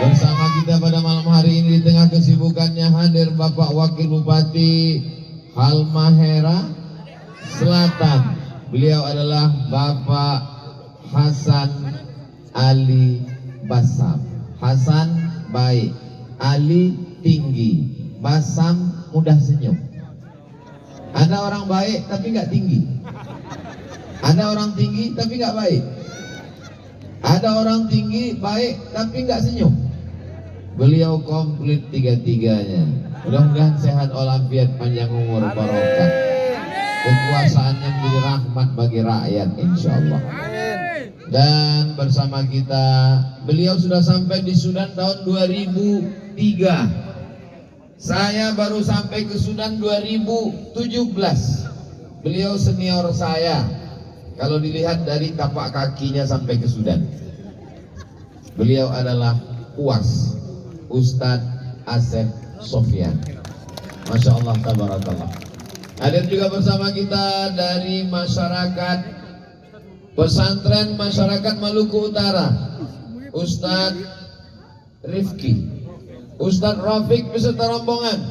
Bersama kita pada malam hari ini di tengah kesibukannya hadir Bapak Wakil Bupati Halmahera Selatan. Beliau adalah Bapak Hasan Ali Basam. Hasan baik, Ali tinggi, Basam mudah senyum. Ada orang baik tapi nggak tinggi. Ada orang tinggi tapi nggak baik. Ada orang tinggi baik tapi nggak senyum. Beliau komplit tiga-tiganya. Mudah-mudahan sehat walafiat, panjang umur, barokah. Kekuasaannya menjadi rahmat bagi rakyat, insya Allah. Dan bersama kita, beliau sudah sampai di Sudan tahun 2003. Saya baru sampai ke Sudan 2017. Beliau senior saya. Kalau dilihat dari tapak kakinya sampai ke Sudan. Beliau adalah UAS, Ustadz Asep Sofyan. Masya Allah, tabarakallah. Hadir juga bersama kita dari masyarakat pesantren masyarakat Maluku Utara, Ustadz Rifki, Ustadz Rafiq beserta rombongan.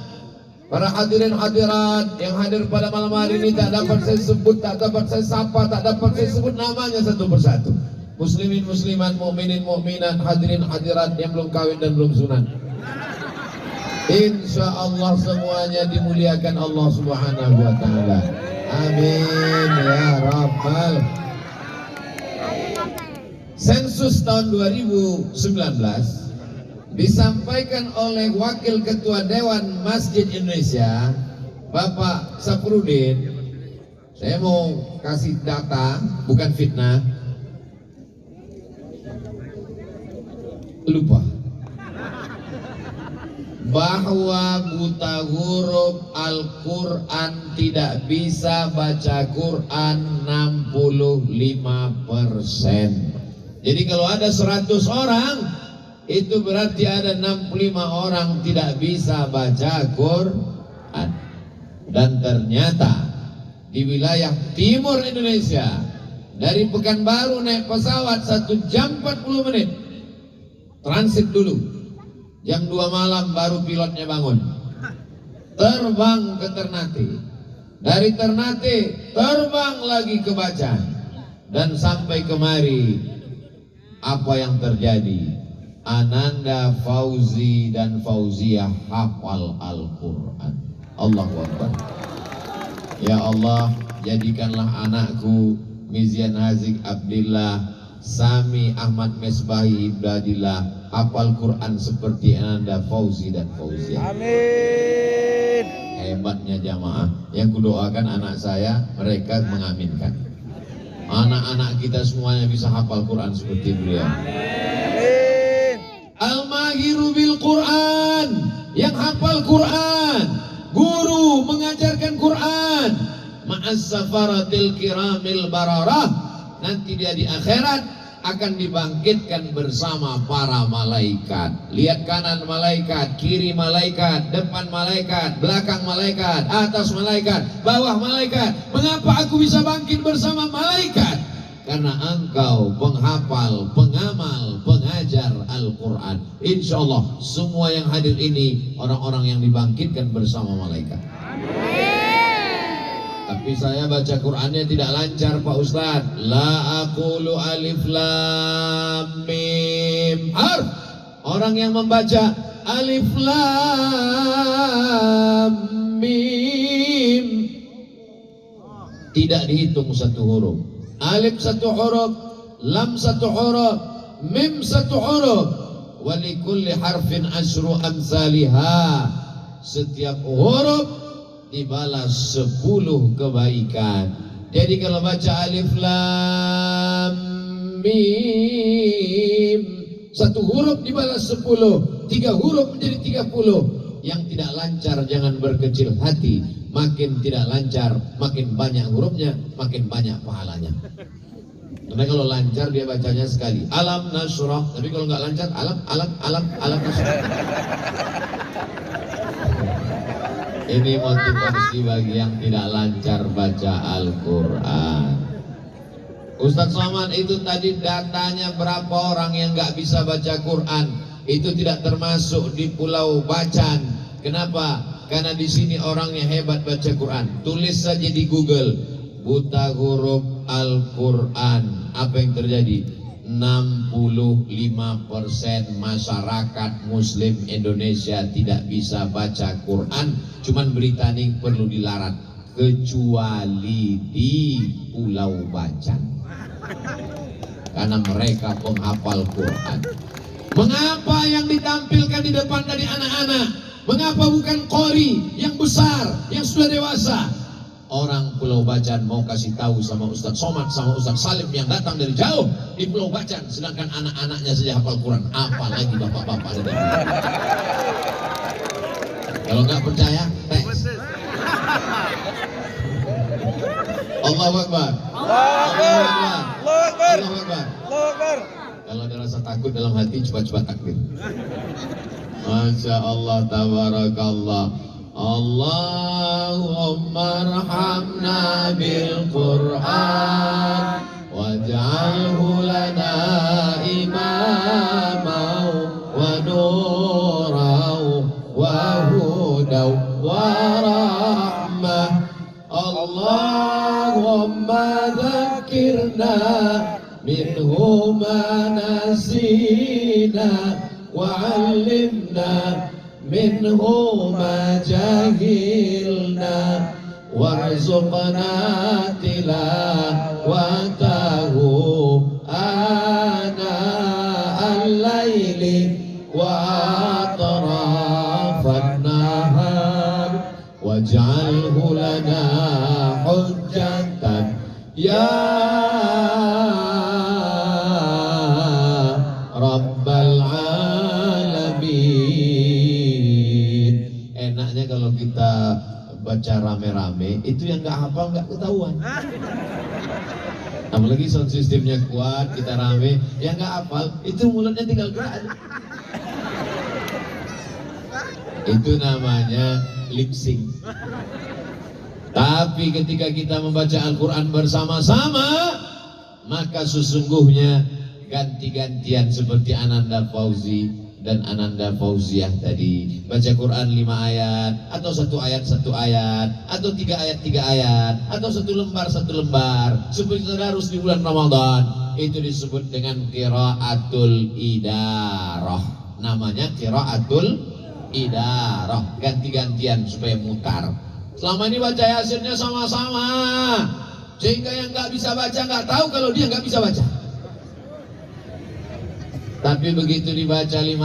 Para hadirin hadirat yang hadir pada malam hari ini tak dapat saya sebut, tak dapat saya sapa, tak dapat saya sebut namanya satu persatu. Muslimin muslimat, mukminin mukminat, hadirin hadirat yang belum kawin dan belum sunat. Insya Allah semuanya dimuliakan Allah Subhanahu wa Ta'ala. Amin ya Rabbal. Sensus tahun 2019 disampaikan oleh Wakil Ketua Dewan Masjid Indonesia, Bapak Saprudin. Saya mau kasih data, bukan fitnah. Lupa bahwa buta huruf Al-Quran tidak bisa baca Quran 65%. Jadi kalau ada 100 orang, itu berarti ada 65 orang tidak bisa baca Quran. Dan ternyata di wilayah timur Indonesia, dari Pekanbaru naik pesawat 1 jam 40 menit, transit dulu, jam 2 malam baru pilotnya bangun, terbang ke Ternate, dari Ternate terbang lagi ke Bacan, dan sampai kemari. Apa yang terjadi? Ananda Fauzi dan Fauziyah hafal Al-Quran. Allahu Akbar. Ya Allah, jadikanlah anakku Mizian Hazik Abdillah, Sami Ahmad Mesbahi Ibadillah hafal Quran seperti Ananda Fauzi dan Fauziyah. Amin. Hebatnya jamaah. Yang kudoakan anak saya, mereka mengaminkan. Anak-anak kita semuanya bisa hafal Quran seperti beliau. Al-Mahiru bil Quran, yang hafal Quran, guru mengajarkan Quran, ma'as safaratil kiramil bararah, nanti dia di akhirat akan dibangkitkan bersama para malaikat. Lihat kanan malaikat, kiri malaikat, depan malaikat, belakang malaikat, atas malaikat, bawah malaikat. Mengapa aku bisa bangkit bersama malaikat? Karena engkau penghafal, pengamal, pengajar Al-Quran. Insya Allah semua yang hadir ini orang-orang yang dibangkitkan bersama malaikat. Tapi saya baca Qurannya tidak lancar Pak Ustadz. La aqulu alif lam mim harf. Orang yang membaca alif lam mim tidak dihitung satu huruf. Alif satu huruf, lam satu huruf, mim satu huruf. Walikulli harfin asyru amsalihah. Setiap huruf dibalas 10 kebaikan. Jadi kalau baca alif lam mim, satu huruf dibalas 10, 3 huruf menjadi 30. Yang tidak lancar jangan berkecil hati. Makin tidak lancar, makin banyak hurufnya, makin banyak pahalanya. Karena kalau lancar dia bacanya sekali alam nasrah, tapi kalau nggak lancar alam nasrah. Ini motivasi bagi yang tidak lancar baca Al-Quran. Ustadz Somad, itu tadi datanya berapa orang yang nggak bisa baca Quran? itu tidak termasuk di Pulau Bacan. Kenapa? Karena di sini orangnya hebat baca Quran. Tulis saja di Google, buta huruf Al-Quran. Apa yang terjadi? 65% masyarakat Muslim Indonesia tidak bisa baca Quran. Cuman berita ini perlu dilarang, kecuali di Pulau Bacan, karena mereka penghafal Quran. Mengapa yang ditampilkan di depan dari anak-anak? Mengapa bukan qori yang besar, yang sudah dewasa? Orang Pulau Bacan mau kasih tahu sama Ustaz Somad sama Ustaz Salim yang datang dari jauh di Pulau Bacan, sedangkan anak-anaknya saja hafal Quran, apalagi bapak-bapak. Kalau nggak percaya, tes. Allahu Akbar. Allahu Akbar. Allahu Akbar. Kalau ada rasa takut dalam hati, coba-coba takbir. Masya Allah, tabarakallah. Allahumma arhamna bil Qur'an waj'alhu lana imaman wa nuran wa hudan wa rahmah. Allahumma dzakirna minhu ma nasina wa 'allimna minhu ma jahilna warzuqna tilawatahu ana al-laili wa atrafan nahar waj'alhu lana hujjatan ya Rabbal alamin. Enaknya kalau kita baca rame-rame, itu yang nggak hafal nggak ketahuan. Apalagi sound systemnya kuat, kita rame, yang nggak hafal itu mulutnya tinggal gerak. Itu namanya lip sync. Tapi ketika kita membaca Al-Quran bersama-sama, maka sesungguhnya ganti-gantian seperti Ananda Fauzi dan Ananda Fauziah tadi, baca Quran 5 ayat atau 1 ayat 1 ayat atau 3 ayat 3 ayat atau 1 lembar 1 lembar seperti tadarus di bulan Ramadan, itu disebut dengan qiraatul idarah. Namanya qiraatul idarah, ganti-gantian supaya mutar. Selama ini baca Yasinnya sama-sama, sehingga yang nggak bisa baca nggak tahu kalau dia nggak bisa baca. Tapi begitu dibaca 5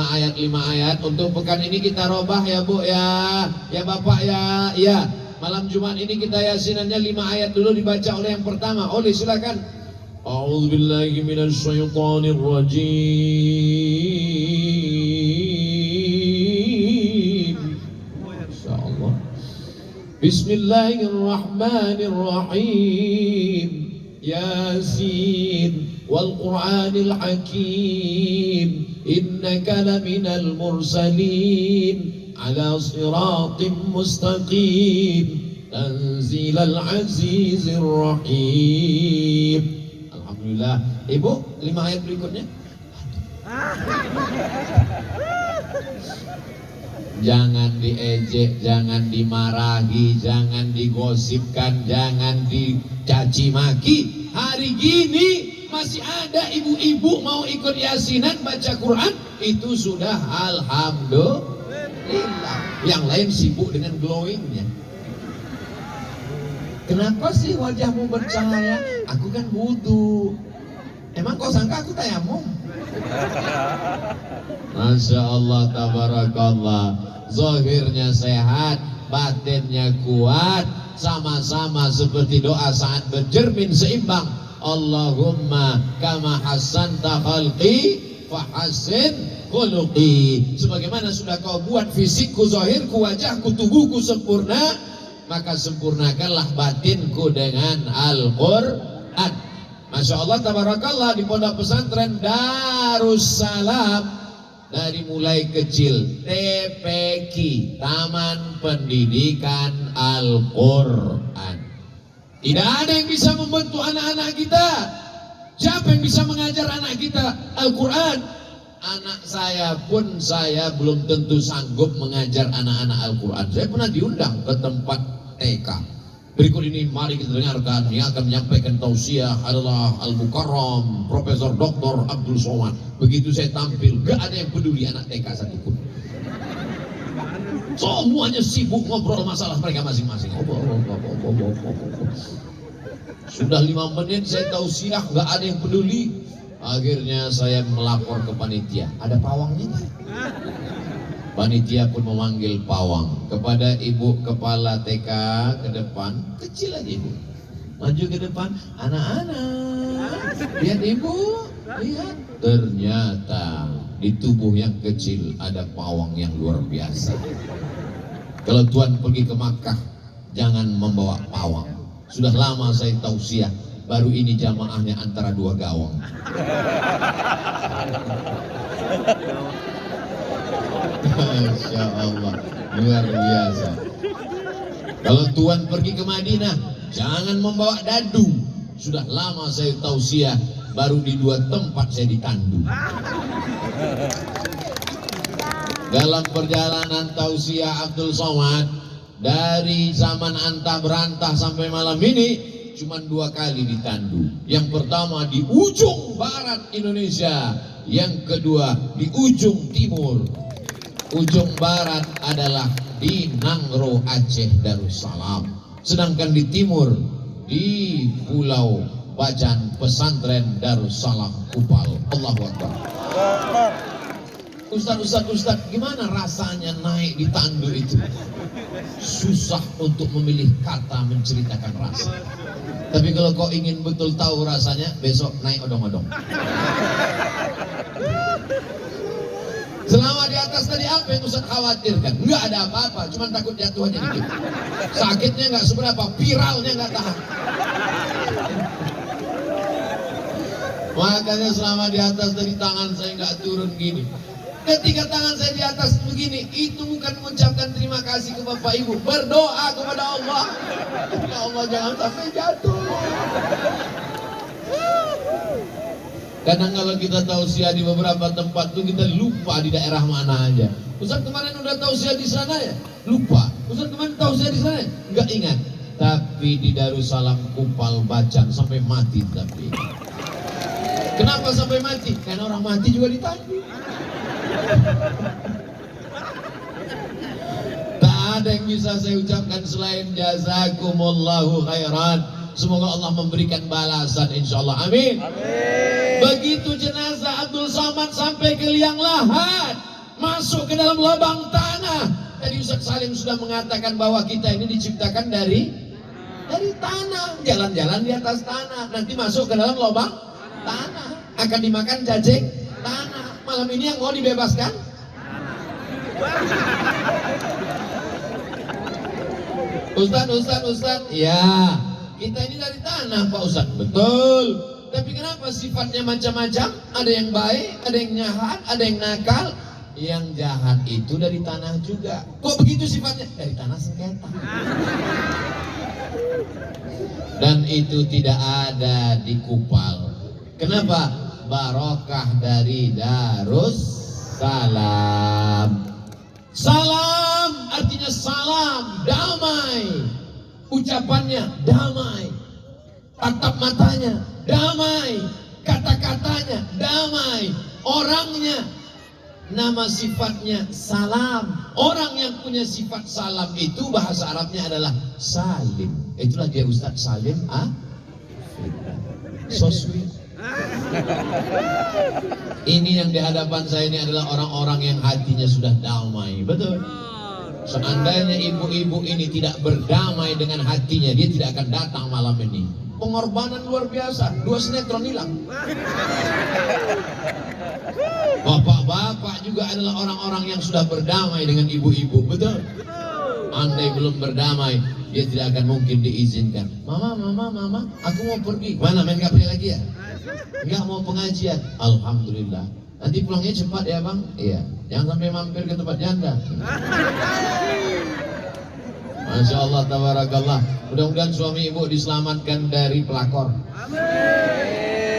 ayat untuk pekan ini kita robah ya Bu ya Bapak ya. Ya, malam Jumat ini kita Yasinannya 5 ayat dulu dibaca oleh yang pertama. Oleh silakan. A'udzubillahi minasyaitonir rajim. Masyaallah. Bismillahirrahmanirrahim. Yasin wal Qur'anil Hakim innaka laminal mursalin ala siratim mustaqim tanzilal azizir rahim. Alhamdulillah. Ibu, 5 ayat berikutnya. Jangan diejek, jangan dimarahi, jangan digosipkan, jangan dicaci maki. Hari gini masih ada ibu-ibu mau ikut yasinan baca Quran, itu sudah alhamdulillah. Yang lain sibuk dengan glowingnya. Kenapa sih wajahmu bercahaya? Aku kan wudu. Emang kau sangka aku tayamum? Masya Allah, tabarakallah. Zahirnya sehat, batinnya kuat, sama-sama seperti doa saat berjermin seimbang. Allahumma kama hasanta khalqi fahassin khuluqi. Sebagaimana sudah kau buat fisikku, zahirku, wajahku, tubuhku sempurna, maka sempurnakanlah batinku dengan Al-Quran. Masya Allah, tabarakallah. Di pondok pesantren Darussalam, dari mulai kecil TPQ, Taman Pendidikan Al-Quran. Tidak ada yang bisa membantu anak-anak kita. Siapa yang bisa mengajar anak kita Al-Quran? anak saya pun saya belum tentu sanggup mengajar anak-anak Al-Quran. Saya pernah diundang ke tempat TK. Berikut ini mari kita dengarkan yang akan menyampaikan tausiah adalah Al-Mukarram Profesor Dr. Abdul Somad. Begitu saya tampil, gak ada yang peduli anak TK satupun. Semuanya sibuk ngobrol masalah mereka masing-masing. Sudah 5 menit saya tausiah, gak ada yang peduli. Akhirnya saya melapor ke panitia. Ada pawangnya nggak? Panitia pun memanggil pawang kepada ibu kepala TK ke depan. Kecil aja ibu, maju ke depan. Anak-anak, lihat ibu, lihat. Ternyata di tubuh yang kecil ada pawang yang luar biasa. Kalau Tuhan pergi ke Makkah, jangan membawa pawang. Sudah lama saya tausiah, baru ini jamaahnya antara 2 gawang. Masya Allah, luar biasa. Kalau Tuhan pergi ke Madinah, jangan membawa dadu. Sudah lama saya tausiah, baru di 2 tempat saya ditandu. Dalam perjalanan tausiah Abdul Somad, dari zaman antah berantah sampai malam ini, cuma 2 kali ditandu. Yang pertama di ujung barat Indonesia, yang kedua di ujung timur. Ujung barat adalah di Nangro, Aceh, Darussalam. Sedangkan di timur di Pulau Bacan, pesantren Darussalam Kupal. Allahu Akbar. Ustaz, gimana rasanya naik di tandu itu? Susah untuk memilih kata menceritakan rasa. Tapi kalau kau ingin betul tahu rasanya, besok naik odong-odong. Selama di atas tadi apa yang Ustaz khawatirkan? Enggak ada apa-apa, cuma takut jatuh aja dikit. Sakitnya enggak seberapa, viralnya enggak tahan. Makanya selama di atas tadi tangan saya enggak turun gini. Ketika tangan saya di atas begini, itu bukan mengucapkan terima kasih ke Bapak Ibu, berdoa kepada Allah. Ya Allah, jangan sampai jatuh. Kadang kalau kita tausiah di beberapa tempat tuh kita lupa di daerah mana aja. Ustaz kemarin udah tausiah di sana ya? Lupa. Ustaz kemarin tausiah di sana ya? Enggak ingat. Tapi di Darussalam Kupal Bacan sampai mati tapi. Kenapa sampai mati? Karena orang mati juga ditandu. Tak ada yang bisa saya ucapkan selain jazakumullahu khairan. Semoga Allah memberikan balasan insyaallah. Amin. Amin. Begitu jenazah Abdul Somad sampai ke liang lahat, masuk ke dalam lubang tanah. Tadi Ustaz Salim sudah mengatakan bahwa kita ini diciptakan dari tanah, jalan-jalan di atas tanah, nanti masuk ke dalam lubang tanah, akan dimakan cacing tanah. Malam ini yang mau dibebaskan? Ustaz, ya kita ini dari tanah Pak Ustaz. Betul. Tapi kenapa sifatnya macam-macam? Ada yang baik, ada yang jahat, ada yang nakal. Yang jahat itu dari tanah juga. Kok begitu sifatnya? Dari tanah sengketa. Dan itu tidak ada di Kupal. Kenapa? Barokah dari Darussalam. Salam artinya salam, damai. Ucapannya damai, tatap matanya damai, kata-katanya damai, orangnya, nama sifatnya salam. Orang yang punya sifat salam itu bahasa Arabnya adalah salim. Itulah dia Ustaz Salim so sweet. Ini yang di hadapan saya ini adalah orang-orang yang hatinya sudah damai. Betul. Seandainya ibu-ibu ini tidak berdamai dengan hatinya, dia tidak akan datang malam ini. Pengorbanan luar biasa, 2 sinetron hilang. Bapak-bapak juga adalah orang-orang yang sudah berdamai dengan ibu-ibu, betul? Andai belum berdamai, dia tidak akan mungkin diizinkan. Mama, aku mau pergi. Mana, main gaple lagi ya? Enggak, mau pengajian. Alhamdulillah. Nanti pulangnya cepat ya bang? Iya. Jangan sampai mampir ke tempat janda. Masya Allah, tabarakallah. Mudah-mudahan suami ibu diselamatkan dari pelakor. Amin.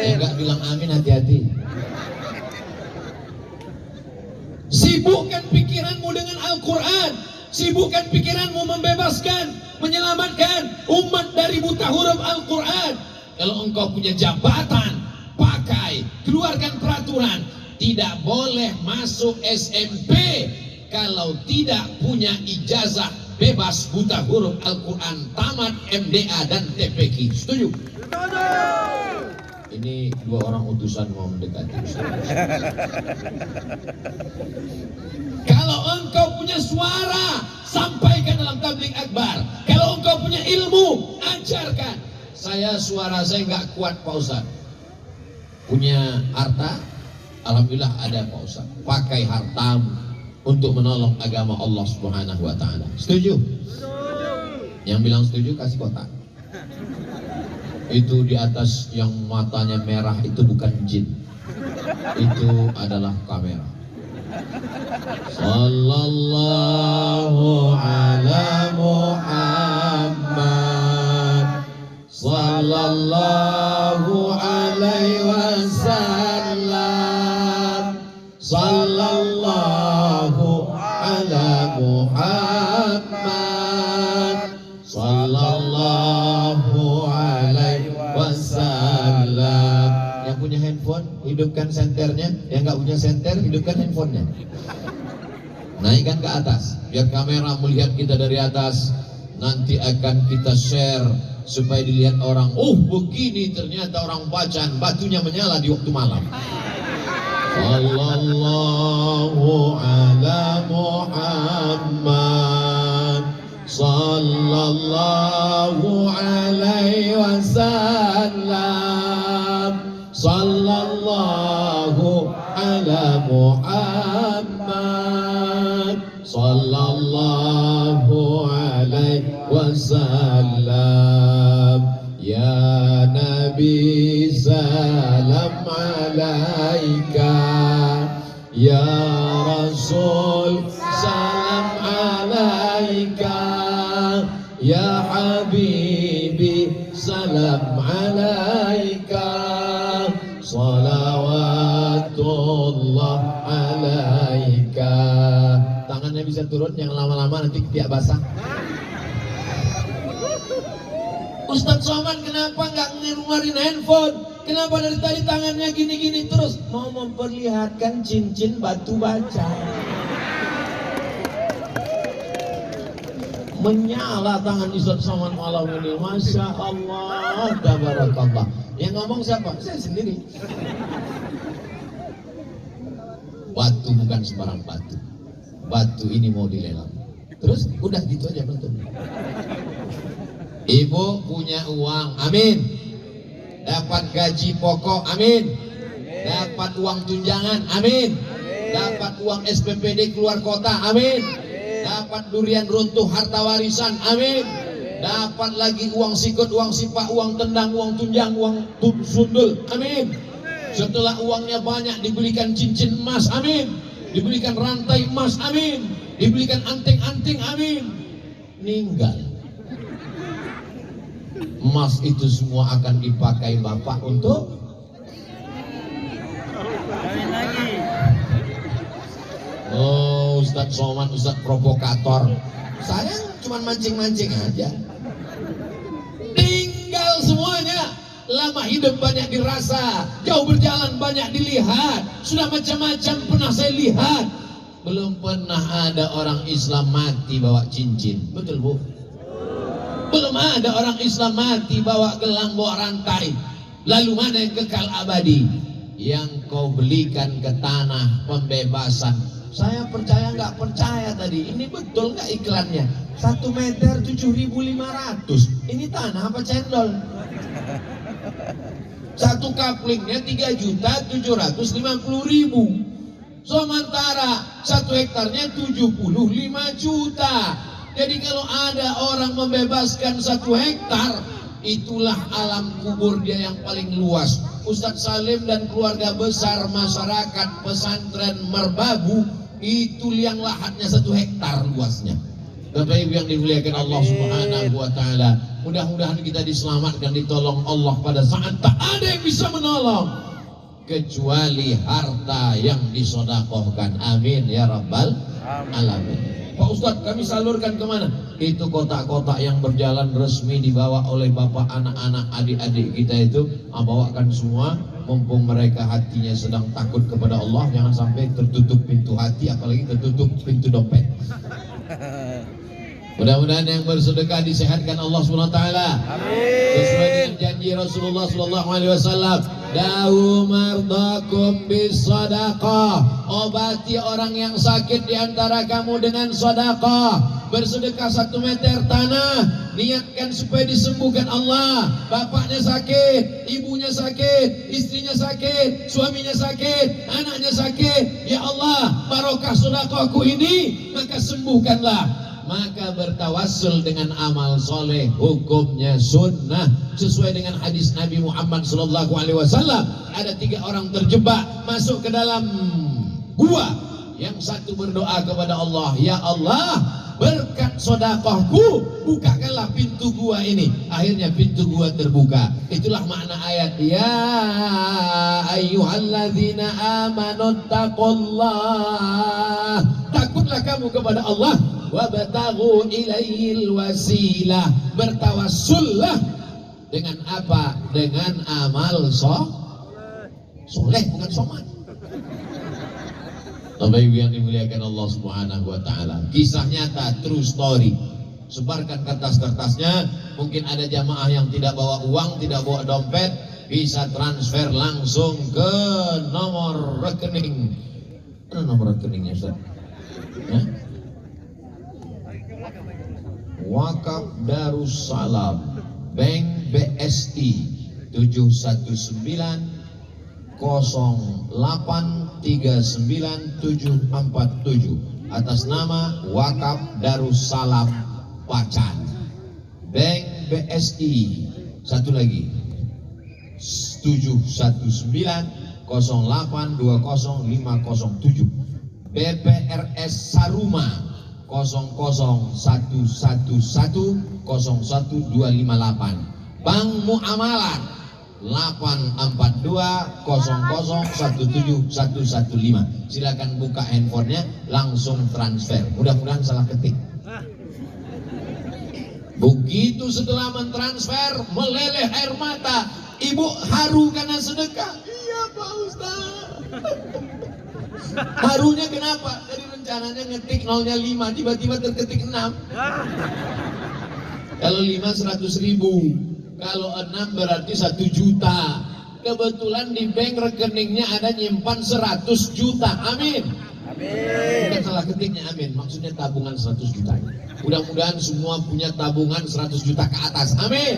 Yang enggak bilang amin hati-hati. Sibukkan pikiranmu dengan Al-Quran. Sibukkan pikiranmu membebaskan, menyelamatkan umat dari buta huruf Al-Quran. Kalau engkau punya jabatan, pakai, keluarkan peraturan. Tidak boleh masuk SMP kalau tidak punya ijazah bebas buta huruf Al-Quran, tamat MDA dan TPQ. Setuju? Ini dua orang utusan mau mendekati. Kalau engkau punya suara, sampaikan dalam tabligh akbar. Kalau engkau punya ilmu, ajarkan. Suara saya nggak kuat Pak Ustaz. Punya harta, alhamdulillah ada Pak Ustaz. Pakai hartamu untuk menolong agama Allah Subhanahu wa taala. Setuju? Yang bilang setuju kasih kotak. Itu di atas yang matanya merah itu bukan jin. Itu adalah kamera. Sallallahu ala Muhammad, sallallahu alaihi wasallam, sallallahu ala Muhammad, sallallahu alaihi wasallam. Yang punya handphone, hidupkan senternya. Yang nggak punya senter, hidupkan handphonenya. Naikkan ke atas, biar kamera melihat kita dari atas. Nanti akan kita share supaya dilihat orang. Oh, begini ternyata orang bacaan, batunya menyala di waktu malam. Sallallahu ala Muhammad, sallallahu alaihi wasallam, sallallahu ala Muhammad, sallallahu alaihi wasallam. Ya Nabi salam alaika, ya Rasul salam alaika, ya Habibi salam alaika, salawatullah alaika. Tangannya bisa turun, yang lama-lama nanti tidak basah. Ustadz Somad kenapa nggak ngeluarin handphone? Kenapa dari tadi tangannya gini-gini terus? Mau memperlihatkan cincin batu baca. Menyala tangan Ustadz Somad malam ini. Masya Allah, tabarakallah. Yang ngomong siapa? Saya sendiri. Batu bukan sembarang batu. Batu ini mau dilelang. Terus udah gitu aja nonton. Ibu punya uang, amin. Dapat gaji pokok, amin. Dapat uang tunjangan, amin. Dapat uang SPPD keluar kota, amin. Dapat durian runtuh harta warisan, amin. Dapat lagi uang sikut, uang sipak, uang tendang, uang tunjang, uang sundul, amin. Setelah uangnya banyak dibelikan cincin emas, amin. Dibelikan rantai emas, amin. Dibelikan anting-anting, amin. Ninggal. Emas itu semua akan dipakai bapak untuk oh, Ustadz Somad, Ustadz provokator. Saya cuma mancing-mancing aja. Tinggal semuanya. Lama hidup banyak dirasa, jauh berjalan banyak dilihat. Sudah macam-macam pernah saya lihat. Belum pernah ada orang Islam mati bawa cincin. Betul Bu? Belum ada orang Islam mati bawa gelang, bawa rantai. Lalu mana yang kekal abadi? Yang kau belikan ke tanah pembebasan. Saya percaya nggak percaya tadi. Ini betul nggak iklannya? 1 meter 7.500. Ini tanah apa cendol? Satu kaplingnya 3.750.000. Sementara 1 hektarnya 75 juta. Jadi kalau ada orang membebaskan 1 hektar, itulah alam kubur dia yang paling luas. Ustadz Salim dan keluarga besar masyarakat pesantren Merbabu itu liang lahatnya 1 hektar luasnya. Bapak Ibu yang dimuliakan Allah Subhanahu wa taala, mudah-mudahan kita diselamatkan, ditolong Allah pada saat tak ada yang bisa menolong. kecuali harta yang disodakohkan. Amin ya rabbal alamin. Pak Ustadz, kami salurkan kemana? Itu kotak-kotak yang berjalan resmi dibawa oleh bapak, anak-anak, adik-adik kita itu, bawakan semua. Mumpung mereka hatinya sedang takut kepada Allah, jangan sampai tertutup pintu hati, apalagi tertutup pintu dompet. Mudah-mudahan yang bersedekah disehatkan Allah SWT. Sesuai dengan janji Rasulullah SAW. Dawu mardakum bis sadaqah. Obati orang yang sakit di antara kamu dengan sedekah. Bersedekah 1 meter tanah, niatkan supaya disembuhkan Allah. Bapaknya sakit, ibunya sakit, istrinya sakit, suaminya sakit, anaknya sakit. Ya Allah, barokah sedekahku ini, maka sembuhkanlah. Maka bertawassul dengan amal soleh, hukumnya sunnah sesuai dengan hadis Nabi Muhammad SAW. Ada 3 orang terjebak masuk ke dalam gua. Yang satu berdoa kepada Allah, ya Allah, berkat sedekahku bukakanlah pintu gua ini. Akhirnya pintu gua terbuka. Itulah makna ayat, ya ayyuhalladzina amanu taqullah. Takutlah kamu kepada Allah, wabtaghu ilaihil wasilah. Bertawassullah dengan apa? Dengan amal soleh, bukan somat. Bapak Ibu yang dimuliakan Allah Subhanahu wa taala. Kisah nyata, true story. Sebarkan kertas-kertasnya. Mungkin ada jamaah yang tidak bawa uang, tidak bawa dompet, bisa transfer langsung ke nomor rekening. Mana nomor rekeningnya, Ustaz? Ya? Wakaf Darussalam Bank BSI 71908394747 atas nama Wakaf Darussalam Pacan. Bank BSI, satu lagi 71908200507. BPRS Saruma 00111010258. Bank Muamalat 84200171115. Silakan buka handphonenya, langsung transfer. Mudah-mudahan salah ketik. Begitu setelah mentransfer, meleleh air mata. Ibu haru karena sedekah. Iya Pak Ustaz. Harunya kenapa? Dari rencananya ngetik 0-5, tiba-tiba terketik 6. Kalau 5 100.000, kalau 6 berarti 1 juta. Kebetulan di bank rekeningnya ada nyimpan 100 juta. Amin. Bukan salah ketiknya, amin. Maksudnya tabungan 100 juta. Mudah-mudahan semua punya tabungan 100 juta ke atas. Amin.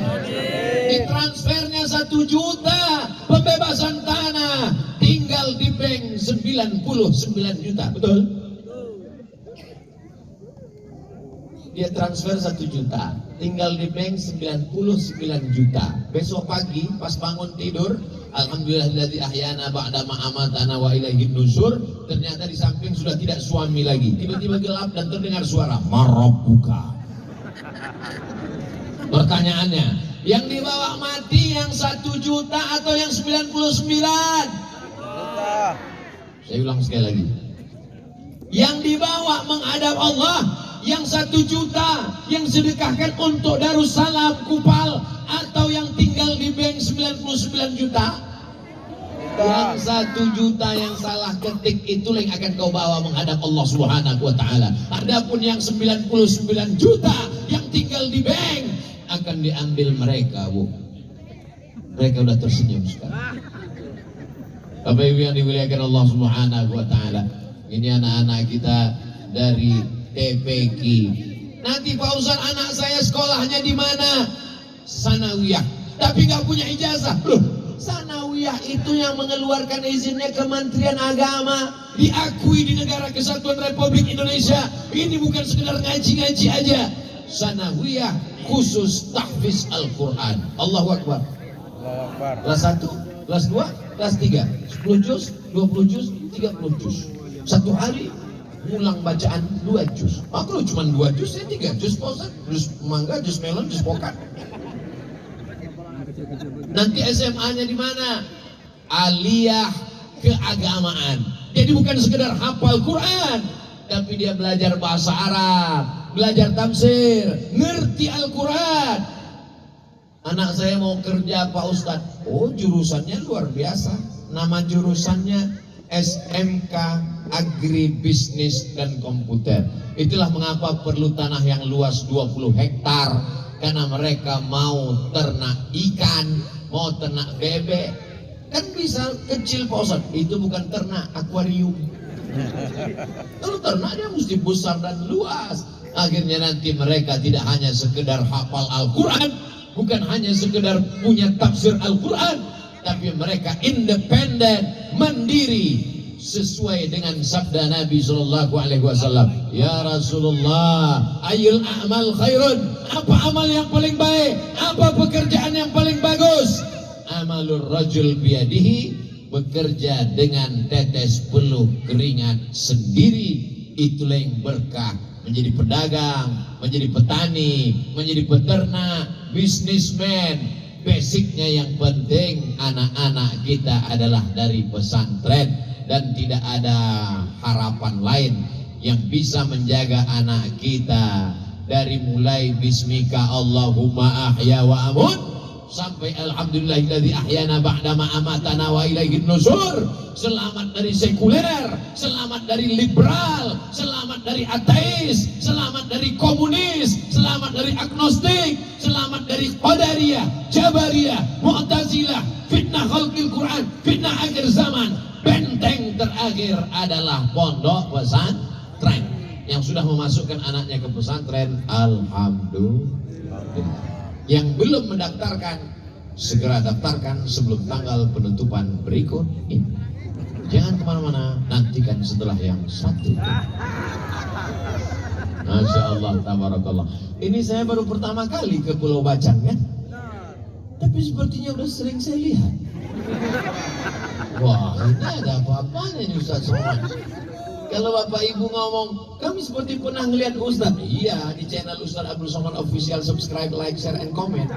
Ditransfernya 1 juta, pembebasan tanah, tinggal di bank 99 juta. Betul? Dia transfer 1 juta, tinggal di bank 99 juta. Besok pagi pas bangun tidur, alhamdulillahilladzi ahyana ba'da ma amatana wa ilaihin nusur. Ternyata di samping sudah tidak suami lagi. Tiba-tiba gelap dan terdengar suara marabbuka. Pertanyaannya, yang dibawa mati yang 1 juta atau yang 99? Saya ulang sekali lagi. Yang dibawa menghadap Allah yang 1 juta yang sedekahkan untuk Darussalam Kupal, atau yang tinggal di bank 99 juta? Yang 1 juta yang salah ketik itulah yang akan kau bawa menghadap Allah Subhanahu wa taala. Adapun yang 99 juta yang tinggal di bank akan diambil mereka, Bu. Mereka udah tersenyum sekarang. Bapak Ibu yang dimuliakan Allah Subhanahu wa taala. Ini anak-anak kita dari TPQ. Nanti Pak Ustaz, anak saya sekolahnya di mana? Sanawiyah. Tapi nggak punya ijazah. Loh, Sanawiyah itu yang mengeluarkan izinnya Kementerian Agama, diakui di Negara Kesatuan Republik Indonesia. Ini bukan sekedar ngaji-ngaji aja. Sanawiyah khusus tahfiz Al-Quran. Allahu Akbar. Kelas 1, kelas 2, kelas 3, 10 juz, 20 juz, 30 juz. Satu hari ngulang bacaan 2 juz. Kalau cuma 2 juz, ya 3 juz, Pak Ustaz. Juz mangga, juz melon, juz pokat. Nanti SMA-nya di mana? aliyah keagamaan. Jadi bukan sekedar hafal Quran, tapi dia belajar bahasa Arab, belajar tafsir, ngerti Al-Quran. Anak saya mau kerja Pak Ustadz, oh jurusannya luar biasa, nama jurusannya SMK Agribisnis dan Komputer. Itulah mengapa perlu tanah yang luas 20 hektar, karena mereka mau ternak ikan, mau ternak bebek. Kan bisa kecil Pak Ustadz, itu bukan ternak, akuarium. Kalau ternak dia mesti besar dan luas. Akhirnya nanti mereka tidak hanya sekedar hafal Al-Quran, bukan hanya sekedar punya tafsir Al-Quran, tapi mereka independen, mandiri, sesuai dengan sabda Nabi SAW. Ya Rasulullah, ayul a'mal khairun, apa amal yang paling baik, apa pekerjaan yang paling bagus? Amalur rajul biyadihi, bekerja dengan tetes peluh keringat sendiri. Itulah yang berkah. Menjadi pedagang, menjadi petani, menjadi peternak, bisnismen. Basicnya yang penting anak-anak kita adalah dari pesantren, dan tidak ada harapan lain yang bisa menjaga anak kita dari mulai bismika Allahumma ahya wa amut sampai alhamdulillahilladzi ahyana ba'dama amatana wa ilaihin nusur. Selamat dari sekuler, selamat dari liberal, selamat dari ateis, selamat dari komunis, selamat dari agnostik, selamat dari qadariyah, jabariyah, mu'tazilah, fitnah khalqil Quran, fitnah akhir zaman. Benteng terakhir adalah pondok pesantren yang sudah memasukkan anaknya ke pesantren, alhamdulillah. Yang belum mendaftarkan, segera daftarkan sebelum tanggal penutupan berikut ini. Jangan kemana-mana, nantikan setelah yang satu. Masya Allah, tabarakallah. Ini saya baru pertama kali ke Pulau Bacang ya, tapi sepertinya udah sering saya lihat. Wah, ini ada apa-apanya nih Ustaz Somad. Kalau Bapak Ibu ngomong, kami seperti pernah ngelihat Ustaz. Iya, di channel Ustaz Abdul Somad Official, subscribe, like, share, and comment.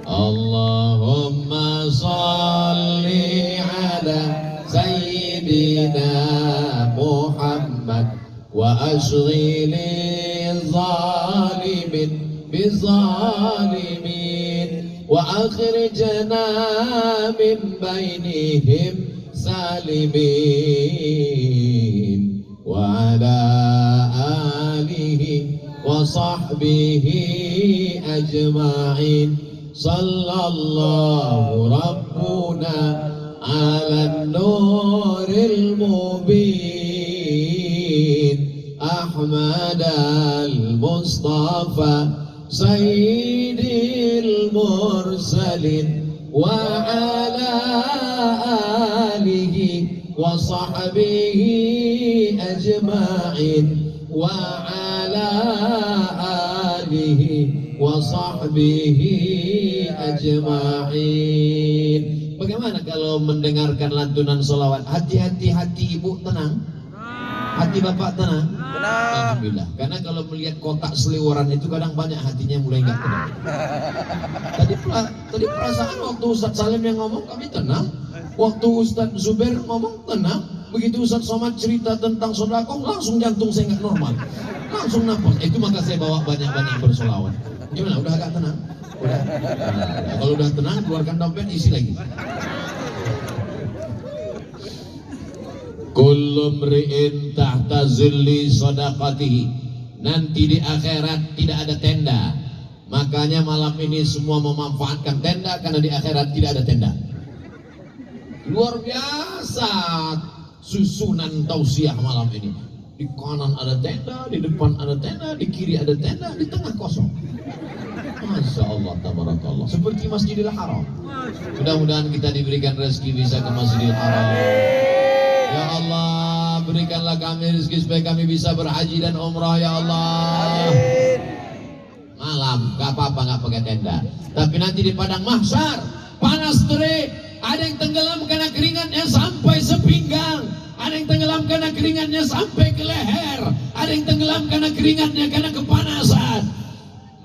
Allahumma salli ala Sayyidina Muhammad wa ashghili zalimin bizalimin wa akhrijna min bainihim salimin wa ala alihi wa sahbihi ajma'in. Sallallahu rabbuna ala nuril mubin Ahmad al-Mustafa sayyidil mursalin wa ala alihi wa sahbihi ajma'in wa ala alihi wa sahbihi ajma'in. Bagaimana kalau mendengarkan lantunan sholawat? Hati-hati, hati ibu tenang, hati bapak tenang. Alhamdulillah. Karena kalau melihat kotak seliweran itu kadang banyak hatinya mulai nggak tenang. Tadi perasaan waktu Ustadz Salim yang ngomong kami tenang, waktu Ustadz Zubair ngomong tenang, begitu Ustadz Somad cerita tentang sedekah langsung jantung saya nggak normal, langsung nafas. Itu maka saya bawa banyak-banyak bersolawat. Gimana? Udah agak tenang? Udah. Nah, kalau udah tenang keluarkan dompet isi lagi. Kullu mri'in tahta zilli sadaqatihi. Nanti di akhirat tidak ada tenda. Makanya malam ini semua memanfaatkan tenda, karena di akhirat tidak ada tenda. Luar biasa susunan tausiah malam ini. Di kanan ada tenda, di depan ada tenda, di kiri ada tenda, di tengah kosong. Masya Allah, tabarakallah. Seperti Masjidil Haram. Mudah-mudahan kita diberikan rezeki bisa ke Masjidil Haram. Ya Allah, berikanlah kami rezeki supaya kami bisa berhaji dan umrah ya Allah. Malam, gak apa-apa gak pakai tenda. Tapi nanti di padang mahsyar panas terik, ada yang tenggelam karena keringatnya sampai sepinggang, ada yang tenggelam karena keringatnya sampai ke leher, ada yang tenggelam karena keringatnya karena kepanasan.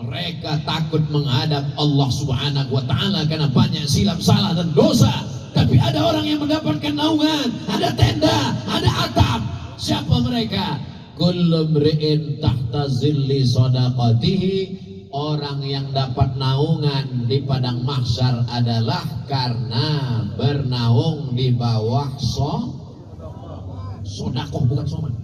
Mereka takut menghadap Allah Subhanahu wa Ta'ala karena banyak silap salah dan dosa. Tapi ada orang yang mendapatkan naungan, ada tenda, ada atap. Siapa mereka? Kullu mri'in tahta zilli shadaqatihi. Orang yang dapat naungan di padang mahsyar adalah karena bernaung di bawah sodakoh, bukan soman.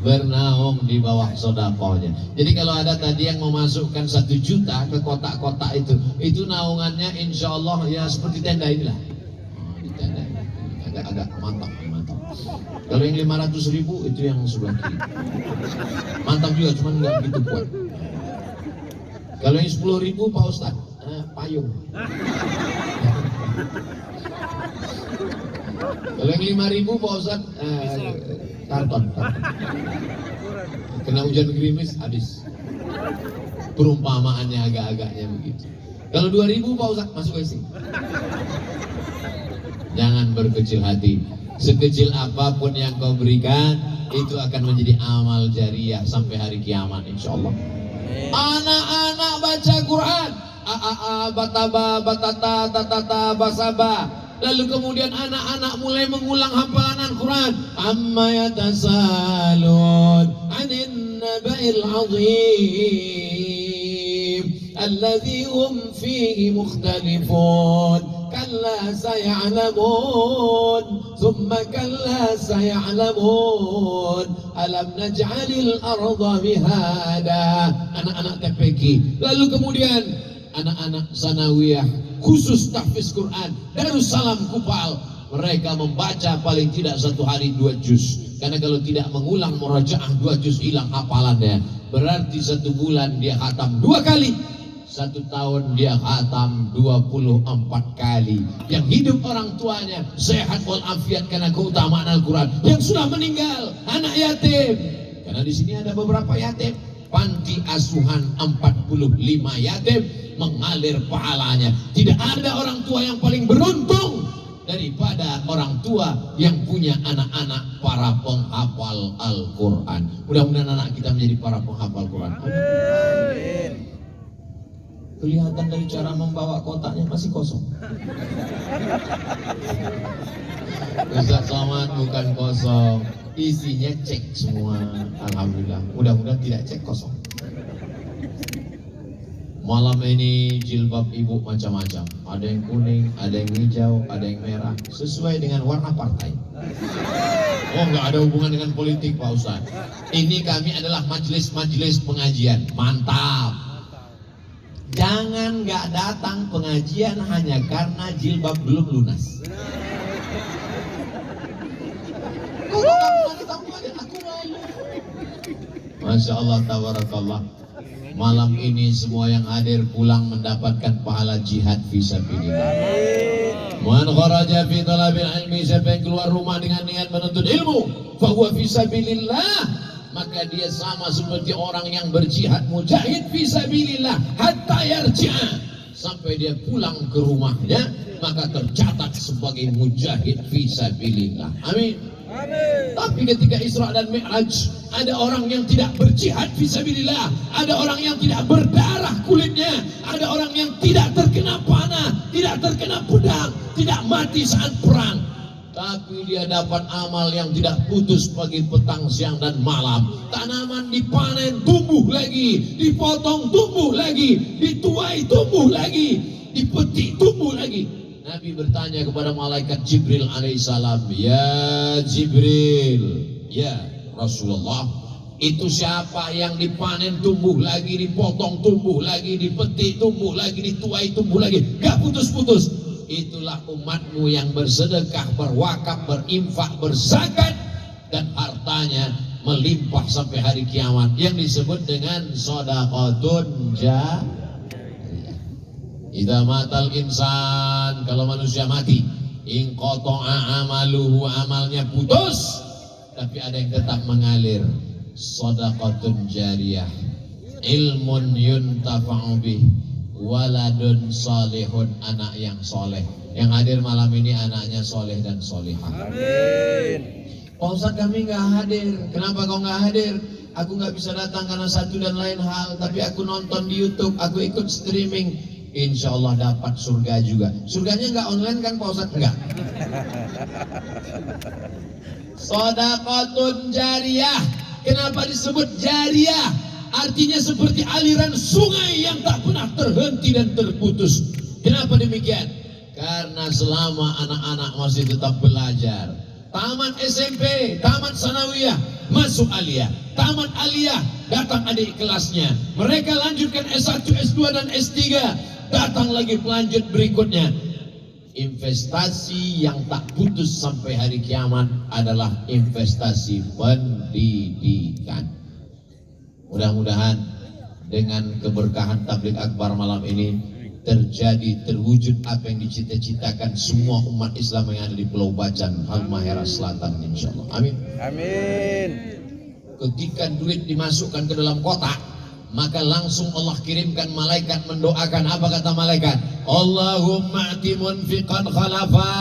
Bernaung di bawah sodakohnya. Jadi kalau ada tadi yang memasukkan 1 juta ke kotak-kotak itu naungannya insya Allah ya seperti tenda inilah. Di tenda agak mantap. Kalau yang 500.000 itu yang sebelah kiri. Mantap juga, cuman nggak begitu kuat. Kalau yang 10.000 Pak Ustadz, payung. Kalau yang 5.000 Pak Ustadz, karton. Kena hujan gerimis, habis. Perumpamaannya agak-agaknya begitu. Kalau 2.000 Pak Ustadz, masuk isi. Jangan berkecil hati. Sekecil apapun yang kau berikan, itu akan menjadi amal jariah sampai hari kiamat insyaallah. Anak-anak baca Quran, bataba, batata, tatata, basaba. Lalu kemudian anak-anak mulai mengulang hafalan Al-Quran. Amma yatasalun anin naba'il azim alladhi hum fihi mukhtalifun. Kalla saya'lamun thumma kalla saya'lamun alam naj'alil arda mihada. Anak-anak TPQ. Lalu kemudian anak-anak sanawiyah khusus tahfiz Quran Darussalam Kupal, mereka membaca paling tidak 1 hari 2 juz. Karena kalau tidak mengulang murajaah 2 juz hilang hafalannya. Berarti 1 bulan dia khatam 2 kali. 1 tahun dia khatam 24 kali. Yang hidup orang tuanya sehat walafiat karena keutamaan Al-Quran. Yang sudah meninggal anak yatim. Karena di sini ada beberapa yatim. Panti asuhan 45 yatim mengalir pahalanya. Tidak ada orang tua yang paling beruntung daripada orang tua yang punya anak-anak para penghafal Al-Quran. Mudah-mudahan anak kita menjadi para penghafal Quran. Kelihatan dari cara membawa kotaknya masih kosong. Ustaz Somad bukan kosong, isinya cek semua. Alhamdulillah. Mudah-mudahan tidak cek kosong. Malam ini jilbab ibu macam-macam. Ada yang kuning, ada yang hijau, ada yang merah. Sesuai dengan warna partai. Oh, nggak ada hubungan dengan politik Pak Ustaz. Ini kami adalah majelis-majelis pengajian. Mantap. Jangan nggak datang pengajian hanya karena jilbab belum lunas. Masya Allah, tabarakallah. Malam ini semua yang hadir pulang mendapatkan pahala jihad fisabilillah. Man kharaja fi talabil ilmi, siapa yang keluar rumah dengan niat menuntut ilmu, fa huwa fisabilillah. Maka dia sama seperti orang yang berjihad mujahid fisabilillah hatta yarji'a, sampai dia pulang ke rumahnya maka tercatat sebagai mujahid fisabilillah. Amin. Amin. Tapi ketika Isra dan Mi'raj ada orang yang tidak berjihad fisabilillah, ada orang yang tidak berdarah kulitnya, ada orang yang tidak terkena panah, tidak terkena pedang, tidak mati saat perang. Tapi dia dapat amal yang tidak putus pagi, petang, siang, dan malam. Tanaman dipanen, tumbuh lagi. Dipotong, tumbuh lagi. Dituai, tumbuh lagi. Dipetik, tumbuh lagi. Nabi bertanya kepada malaikat Jibril alaihissalam, ya Jibril, ya Rasulullah, itu siapa yang dipanen, tumbuh lagi, dipotong, tumbuh lagi, dipetik, tumbuh lagi, dituai, tumbuh lagi. Gak putus-putus. Itulah umatmu yang bersedekah, berwakaf, berinfak, berzakat, dan hartanya melimpah sampai hari kiamat, yang disebut dengan shadaqatun jariyah. Idza matal insan, kalau manusia mati, in qata'a amaluhu, amalnya putus, tapi ada yang tetap mengalir. Shadaqatun jariyah, ilmun yuntafa'u bih, waladun salihun, anak yang soleh. Yang hadir malam ini anaknya soleh dan solihah. Amin. Pak Ustadz, kami nggak hadir. Kenapa kau nggak hadir? Aku nggak bisa datang karena satu dan lain hal, tapi aku nonton di YouTube, aku ikut streaming. Insya Allah dapat surga juga. Surganya nggak online kan Pak Ustadz? Enggak. Shadaqatun jariyah. Kenapa disebut jariyah? Artinya seperti aliran sungai yang tak pernah terhenti dan terputus. Kenapa demikian? Karena selama anak-anak masih tetap belajar, tamat SMP, tamat sanawiyah, masuk aliyah, tamat aliyah, datang adik kelasnya, mereka lanjutkan S1, S2 dan S3, datang lagi pelanjut berikutnya. Investasi yang tak putus sampai hari kiamat adalah investasi pendidikan. Mudah-mudahan dengan keberkahan tabligh akbar malam ini terwujud apa yang dicita-citakan semua umat Islam yang ada di Pulau Bacan, Halmahera Selatan, insyaallah. Amin. Amin. Ketika duit dimasukkan ke dalam kotak, maka langsung Allah kirimkan malaikat mendoakan. Apa kata malaikat? Allahumma ati munfiqan khalafa.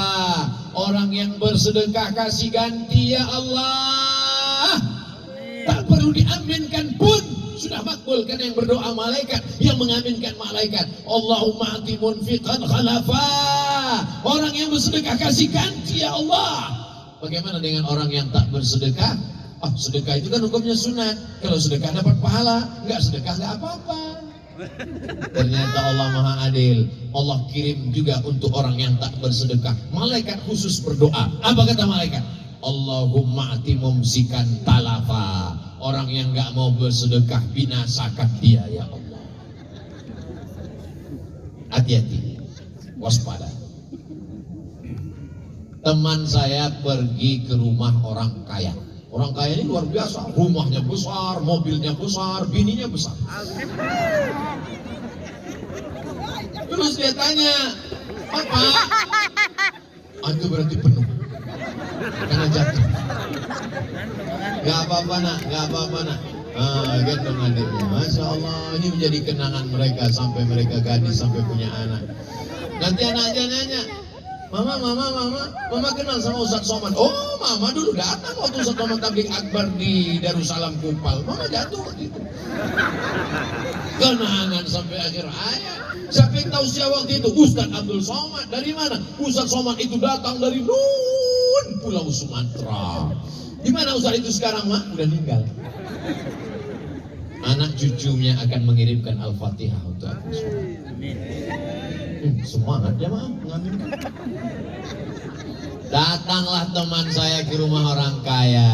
Orang yang bersedekah kasih ganti ya Allah. Tak perlu diaminkan pun, sudah makbul karena yang berdoa malaikat, yang mengaminkan malaikat. Allahumma ati munfiqan khalafa. Orang yang bersedekah kasih ganti ya Allah. Bagaimana dengan orang yang tak bersedekah? Sedekah itu kan hukumnya sunat. Kalau sedekah dapat pahala, enggak sedekah enggak apa-apa. Ternyata Allah Maha Adil. Allah kirim juga untuk orang yang tak bersedekah malaikat khusus berdoa. Apa kata malaikat? Allahumma ati mumsikan talafa. Orang yang enggak mau bersedekah binasakan dia ya Allah. Hati-hati, waspada. Teman saya pergi ke rumah orang kaya. Orang kaya ini luar biasa, rumahnya besar, mobilnya besar, bininya besar. Terus dia tanya, apa? Itu berarti penuh, karena jatuh. Gak apa-apa nak, gak apa-apa nak. Gendong adiknya. Masya Allah, ini menjadi kenangan mereka sampai mereka gadis, sampai punya anak. Nanti anaknya nanya, Mama kenal sama Ustadz Somad. Oh, Mama dulu datang waktu Ustadz Somad tabligh akbar di Darussalam Kupal. Mama jatuh waktu itu. Kenangan sampai akhir hayat. Siapa yang tahu siapa waktu itu? Ustadz Abdul Somad. Dari mana? Ustadz Somad itu datang dari Pulau Sumatera. Di mana Ustadz itu sekarang, Mak? Udah meninggal. Anak cucunya akan mengirimkan Al-Fatihah untuk aku. Semangat ya Mak, mengaminkan. Datanglah teman saya ke rumah orang kaya.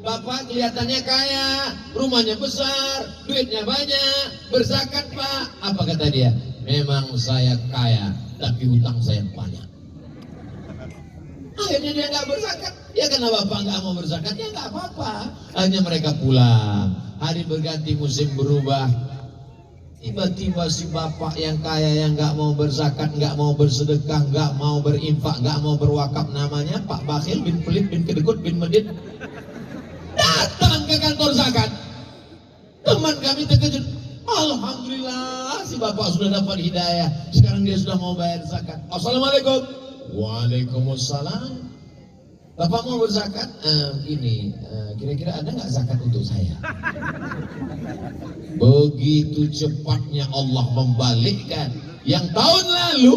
Bapak kelihatannya kaya, rumahnya besar, duitnya banyak, berzakat Pak. Apa kata dia? Memang saya kaya, tapi hutang saya banyak. Akhirnya dia nggak berzakat. Ya karena bapak nggak mau berzakat, ya nggak apa-apa. Akhirnya mereka pulang. Hari berganti, musim berubah. Tiba-tiba si bapak yang kaya yang nggak mau berzakat, nggak mau bersedekah, nggak mau berinfak, nggak mau berwakaf, namanya Pak Bakhil bin Pelit bin Kedekut bin Medit, datang ke kantor zakat. Teman kami terkejut. Alhamdulillah si bapak sudah dapat hidayah. Sekarang dia sudah mau bayar zakat. Assalamualaikum. Waalaikumsalam. Bapak mau berzakat? Kira-kira ada nggak zakat untuk saya? Begitu cepatnya Allah membalikkan. Yang tahun lalu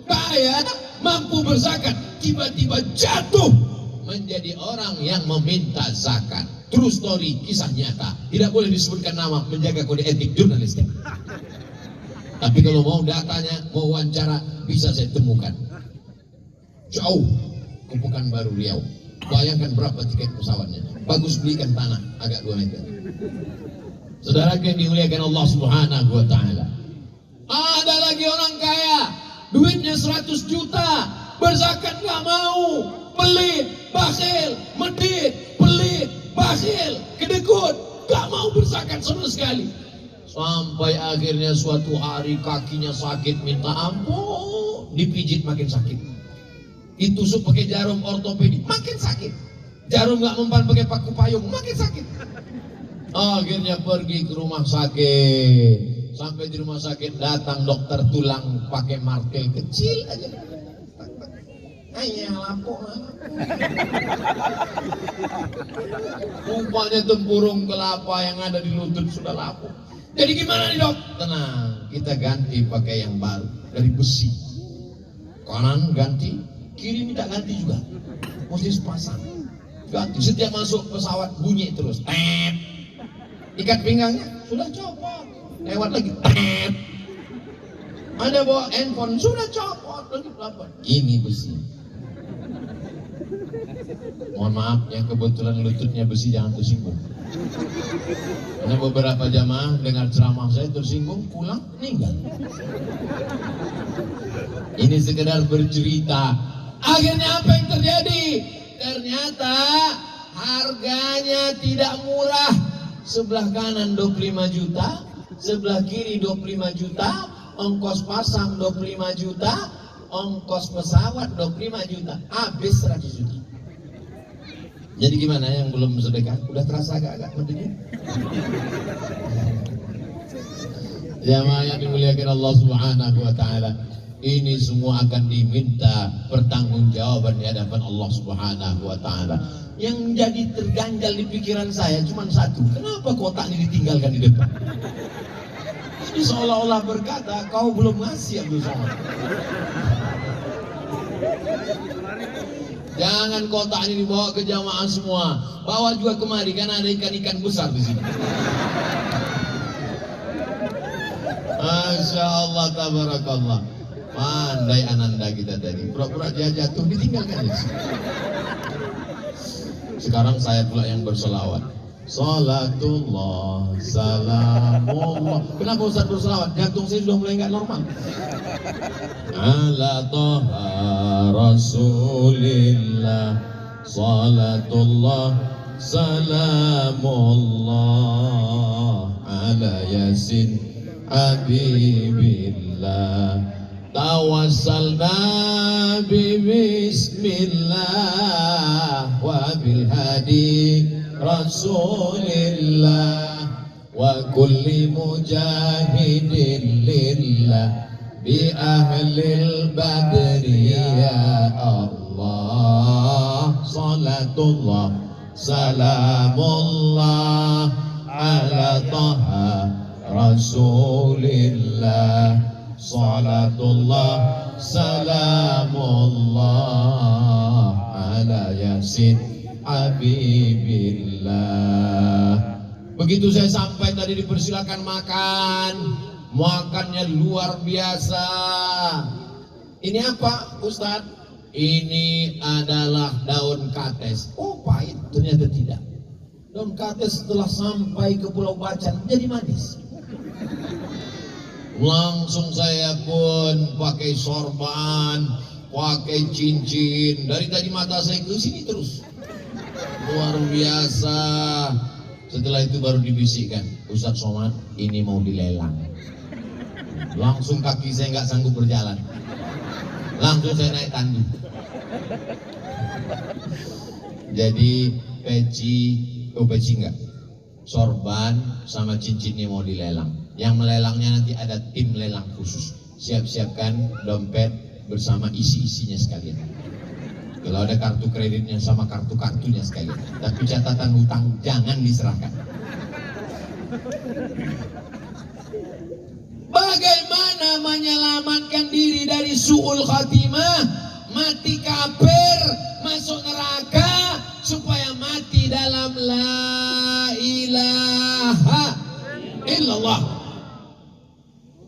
kaya mampu berzakat, tiba-tiba jatuh menjadi orang yang meminta zakat. True story, kisah nyata. Tidak boleh disebutkan nama, menjaga kode etik jurnalistik. Tapi kalau mau datanya, mau wawancara, bisa saya temukan. Jauh ke Pekanbaru Riau. Bayangkan berapa tiket pesawatnya. Bagus, belikan tanah agak 2 meter. Saudara yang dimuliakan Allah Subhanahu wa taala. Ada lagi orang kaya, duitnya 100 juta, berzakat nggak mau, pelit, bakhil, medit, pelit, bakhil, kedekut, nggak mau berzakat sama sekali. Sampai akhirnya suatu hari kakinya sakit, minta ampun, dipijit makin sakit. Ditusuk pakai jarum ortopedi, makin sakit. Jarum nggak mempan pakai paku payung, makin sakit. Akhirnya pergi ke rumah sakit. Sampai di rumah sakit datang dokter tulang pakai martel kecil aja. Ayah lapuk lah. Rupanya tempurung kelapa yang ada di lutut sudah lapuk. Jadi gimana nih dok? Tenang, kita ganti pakai yang baru dari besi. Kanan ganti, kiri minta ganti juga. Mesti sepasang. Ganti setiap masuk pesawat bunyi terus. Tep. Ikat pinggangnya sudah copot. Lewat lagi. Tep. Ada bawa handphone sudah copot lagi pelapor. Ini besi. Mohon maaf yang kebetulan lututnya besi jangan tersinggung. Karena beberapa jamaah dengar ceramah saya tersinggung pulang meninggal. Ini sekedar bercerita. Akhirnya apa yang terjadi? Ternyata harganya tidak murah. Sebelah kanan 25 juta, sebelah kiri 25 juta, ongkos pasang 25 juta, ongkos pesawat 25 juta, habis 100 juta. Jadi gimana yang belum sedekah? Udah terasa agak-agak pentingnya? Jamaah yang dimuliakan Allah Subhanahu wa taala, ini semua akan diminta pertanggungjawaban di hadapan Allah Subhanahu wa taala. Yang menjadi terganjal di pikiran saya cuma satu, kenapa kotak ini ditinggalkan di depan? Ini seolah-olah berkata, kau belum ngasih Abdul Somad. Jangan kotak ini dibawa ke jamaah semua, bawa juga kemari karena ada ikan-ikan besar di sini. Masya Allah, tabarakallah. Pandai ananda kita tadi. Pura-pura dia jatuh, ditinggalkan ya. Sekarang saya pula yang berselawat. Salatullah, salamullah. Kenapa Ustaz berselawat? Jantung saya sudah mulai nggak normal. Ala Taha Rasulillah, salatullah, salamullah, ala Yasin Habibillah. Tawassalna bismillah wa bil hadi Rasulillah wa kulli mujahidin lillah bi ahlil badri ya Allah. Salatullah, salamullah, ala Taha Rasulillah, salatullah, salamullah, ala Yasin Habibillah. Begitu saya sampai tadi dipersilakan makan. Makannya luar biasa. Ini apa Ustadz? Ini adalah daun kates. Oh pahit, ternyata tidak. Daun kates setelah sampai ke Pulau Bacan jadi manis. Langsung saya pun pakai sorban, pakai cincin. Dari tadi mata saya ke sini terus. Luar biasa. Setelah itu baru dibisikkan, Ustadz Somad ini mau dilelang. Langsung kaki saya nggak sanggup berjalan. Langsung saya naik tandu. Jadi peci enggak, sorban sama cincinnya mau dilelang. Yang melelangnya nanti ada tim lelang khusus. Siap-siapkan dompet bersama isi-isinya sekalian. Kalau ada kartu kreditnya sama kartu-kartunya sekalian. Tapi catatan hutang jangan diserahkan. Bagaimana menyelamatkan diri dari su'ul khatimah, mati kafir, masuk neraka, supaya mati dalam la ilaha illallah.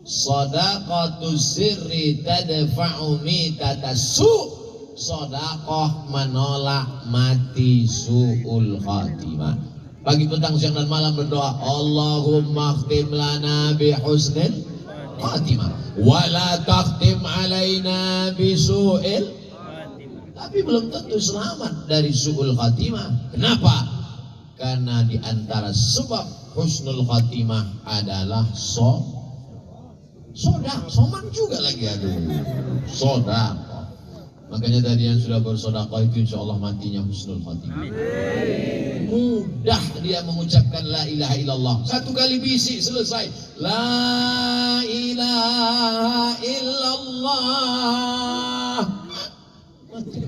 Shadaqatu sirri tadfa'u mitatas su'. Sedekah menolak mati su'ul khatimah. Pagi, petang, siang dan malam berdoa, Allahumma khtim lana bi husnil khatimah wa la takhtim alaina bi su'il. Tapi belum tentu selamat dari su'ul khatimah. Kenapa? Karena di antara sebab husnul khatimah adalah soman juga lagi, aduh, soda. Makanya tadi yang sudah bersedekah itu insya Allah matinya husnul khatimah. Mudah dia mengucapkan la ilaha illallah. Satu kali bisik selesai. La ilaha illallah. Mati.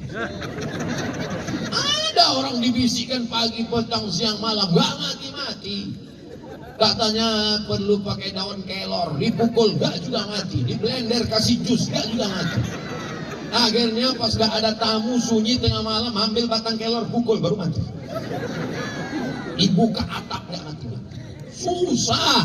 Ada orang dibisikkan pagi, petang, siang, malam, gak mati-mati. Katanya perlu pakai daun kelor, dipukul gak juga mati, di blender kasih jus gak juga mati. Akhirnya pas gak ada tamu, sunyi tengah malam, ambil batang kelor, pukul baru mati. Dibuka atap gak mati. Susah,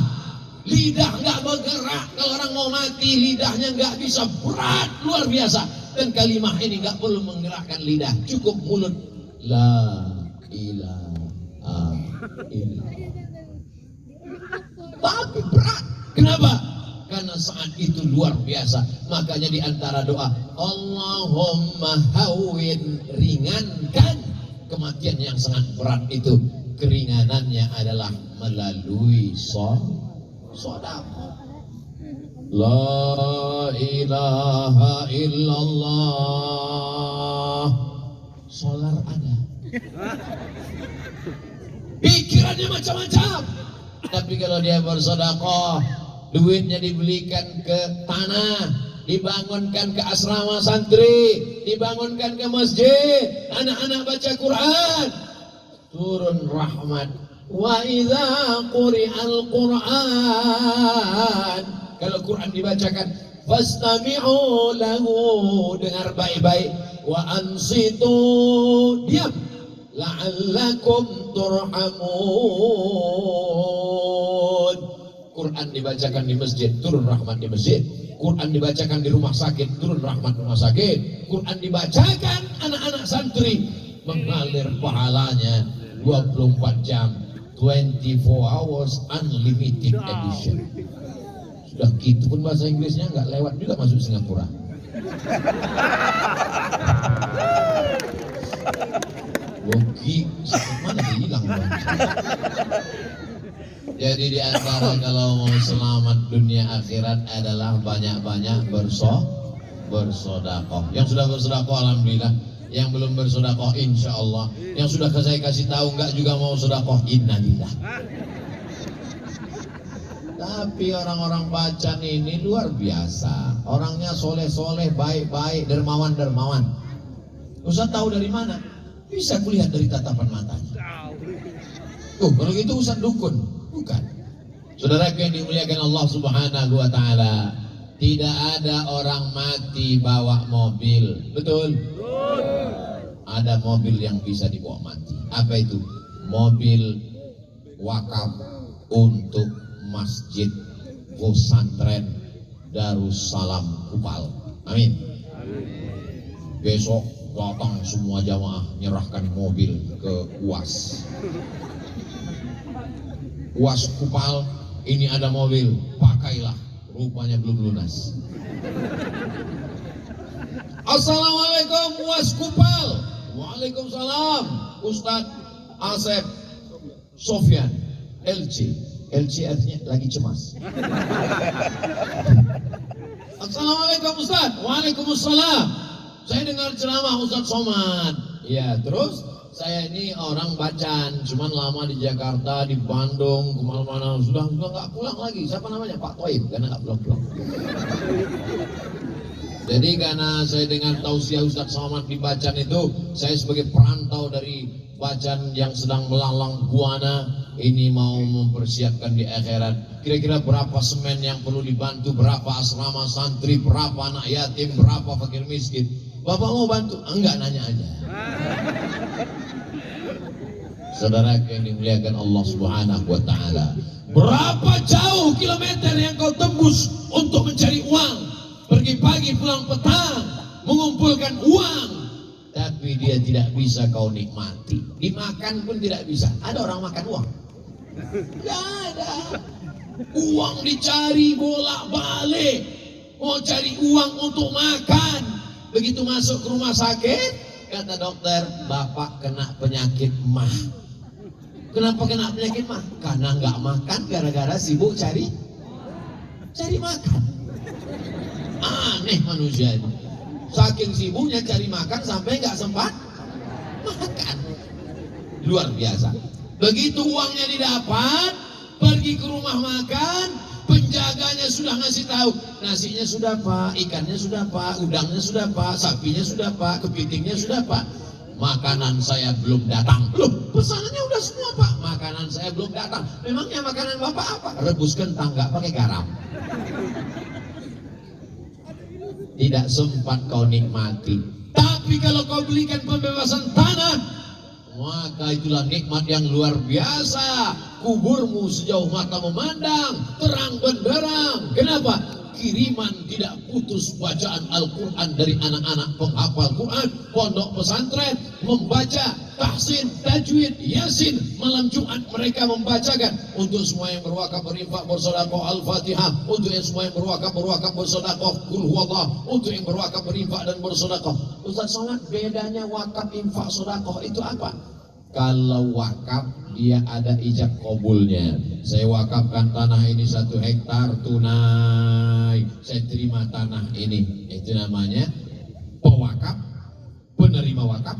lidah gak bergerak. Kalau orang mau mati, lidahnya gak bisa, berat luar biasa. Dan kalimat ini gak perlu menggerakkan lidah, cukup mulut. La ilaha illallah. Tapi berat. Kenapa? Karena saat itu luar biasa. Makanya di antara doa, Allahumma hawin, ringankan kematian yang sangat berat itu. Keringanannya adalah melalui sedekah. La ilaha illallah. Solar ada. Pikirannya macam-macam. Tapi kalau dia bersedekah, duitnya dibelikan ke tanah, dibangunkan ke asrama santri, dibangunkan ke masjid, anak-anak baca Quran, turun rahmat. Wa idza quri'al Quran, kalau Quran dibacakan, fastami'u lahu, dengar baik-baik, wa ansitu, diam, la'allakum turhamun. Quran dibacakan di masjid, turun rahmat di masjid. Quran dibacakan di rumah sakit, turun rahmat rumah sakit. Quran dibacakan anak-anak santri, mengalir pahalanya 24 jam, 24 hours unlimited edition. Sudah gitu pun bahasa Inggrisnya nggak lewat juga masuk Singapura. Bogi, mana hilang bang? Jadi di antara kalau mau selamat dunia akhirat adalah banyak-banyak bersedekah. Yang sudah bersedekah alhamdulillah, yang belum bersedekah insya Allah, yang sudah saya kasih tahu nggak juga mau sedekah, innalillah. Tapi orang-orang Bacan ini luar biasa, orangnya soleh-soleh, baik-baik, dermawan-dermawan. Ustaz tahu dari mana? Bisa kulihat dari tatapan matanya. Kalau gitu Ustaz dukun. Bukan. Saudaraku yang dimuliakan Allah Subhanahu wa taala, tidak ada orang mati bawa mobil. Betul? Ada mobil yang bisa dibawa mati. Apa itu? Mobil wakaf untuk Masjid Pesantren Darussalam Kupal. Amin. Besok datang semua jamaah menyerahkan mobil ke UAS. UAS Kupal, ini ada mobil, pakailah, rupanya belum lunas. Assalamualaikum UAS Kupal. Waalaikumsalam. Ustadz Asep Sofyan, LC artinya lagi cemas. Assalamualaikum Ustadz. Waalaikumsalam. Saya dengar ceramah Ustadz Somad. Ya, terus saya ini orang Bacan, cuman lama di Jakarta, di Bandung, kemana-mana, sudah nggak pulang lagi. Siapa namanya? Pak Toib, karena nggak pulang-pulang. Jadi karena saya dengar tausiah Ustadz Somad di Bacan itu, saya sebagai perantau dari Bacan yang sedang melalang buana, ini mau mempersiapkan di akhirat. Kira-kira berapa semen yang perlu dibantu, berapa asrama santri, berapa anak yatim, berapa fakir miskin. Bapak mau bantu? Enggak, nanya aja. Saudara yang dimuliakan Allah Subhanahu wa taala, berapa jauh kilometer yang kau tembus untuk mencari uang? Pergi pagi pulang petang, mengumpulkan uang, tapi dia tidak bisa kau nikmati. Dimakan pun tidak bisa. Ada orang makan uang? Tidak ada. Uang dicari bolak-balik, mau cari uang untuk makan. Begitu masuk ke rumah sakit, kata dokter, bapak kena penyakit mah. Kenapa kena penyakit mah? Karena nggak makan gara-gara sibuk cari makan. Aneh manusia ini. Saking sibuknya cari makan sampai nggak sempat makan. Luar biasa. Begitu uangnya didapat, pergi ke rumah makan, penjaganya sudah ngasih tahu, nasinya sudah Pak, ikannya sudah Pak, udangnya sudah Pak, sapinya sudah Pak, kepitingnya sudah Pak. Makanan saya belum datang. Loh, pesanannya udah semua Pak. Makanan saya belum datang. Memangnya makanan Bapak apa? Rebus kentang nggak pakai garam. Tidak sempat kau nikmati. Tapi kalau kau belikan pembebasan tanah, maka itulah nikmat yang luar biasa. Kuburmu sejauh mata memandang, terang benderang. Kenapa? Kiriman tidak putus bacaan Al-Quran dari anak-anak penghafal Quran, pondok pesantren, membaca tahsin, tajwid, yasin. Malam Jumat mereka membacakan. Untuk semua yang berwakaf, berinfak, bersedekah Al-Fatihah. Untuk yang semua yang berwakaf, bersedekah Qul huwallah. Untuk yang berwakaf, berinfak dan bersedekah. Ustaz Somad, bedanya wakaf, infak, sedekah itu apa? Kalau wakaf dia ada ijab kabulnya. Saya wakafkan tanah ini 1 hektar tunai. Saya terima tanah ini. Itu namanya pewakaf, penerima wakaf.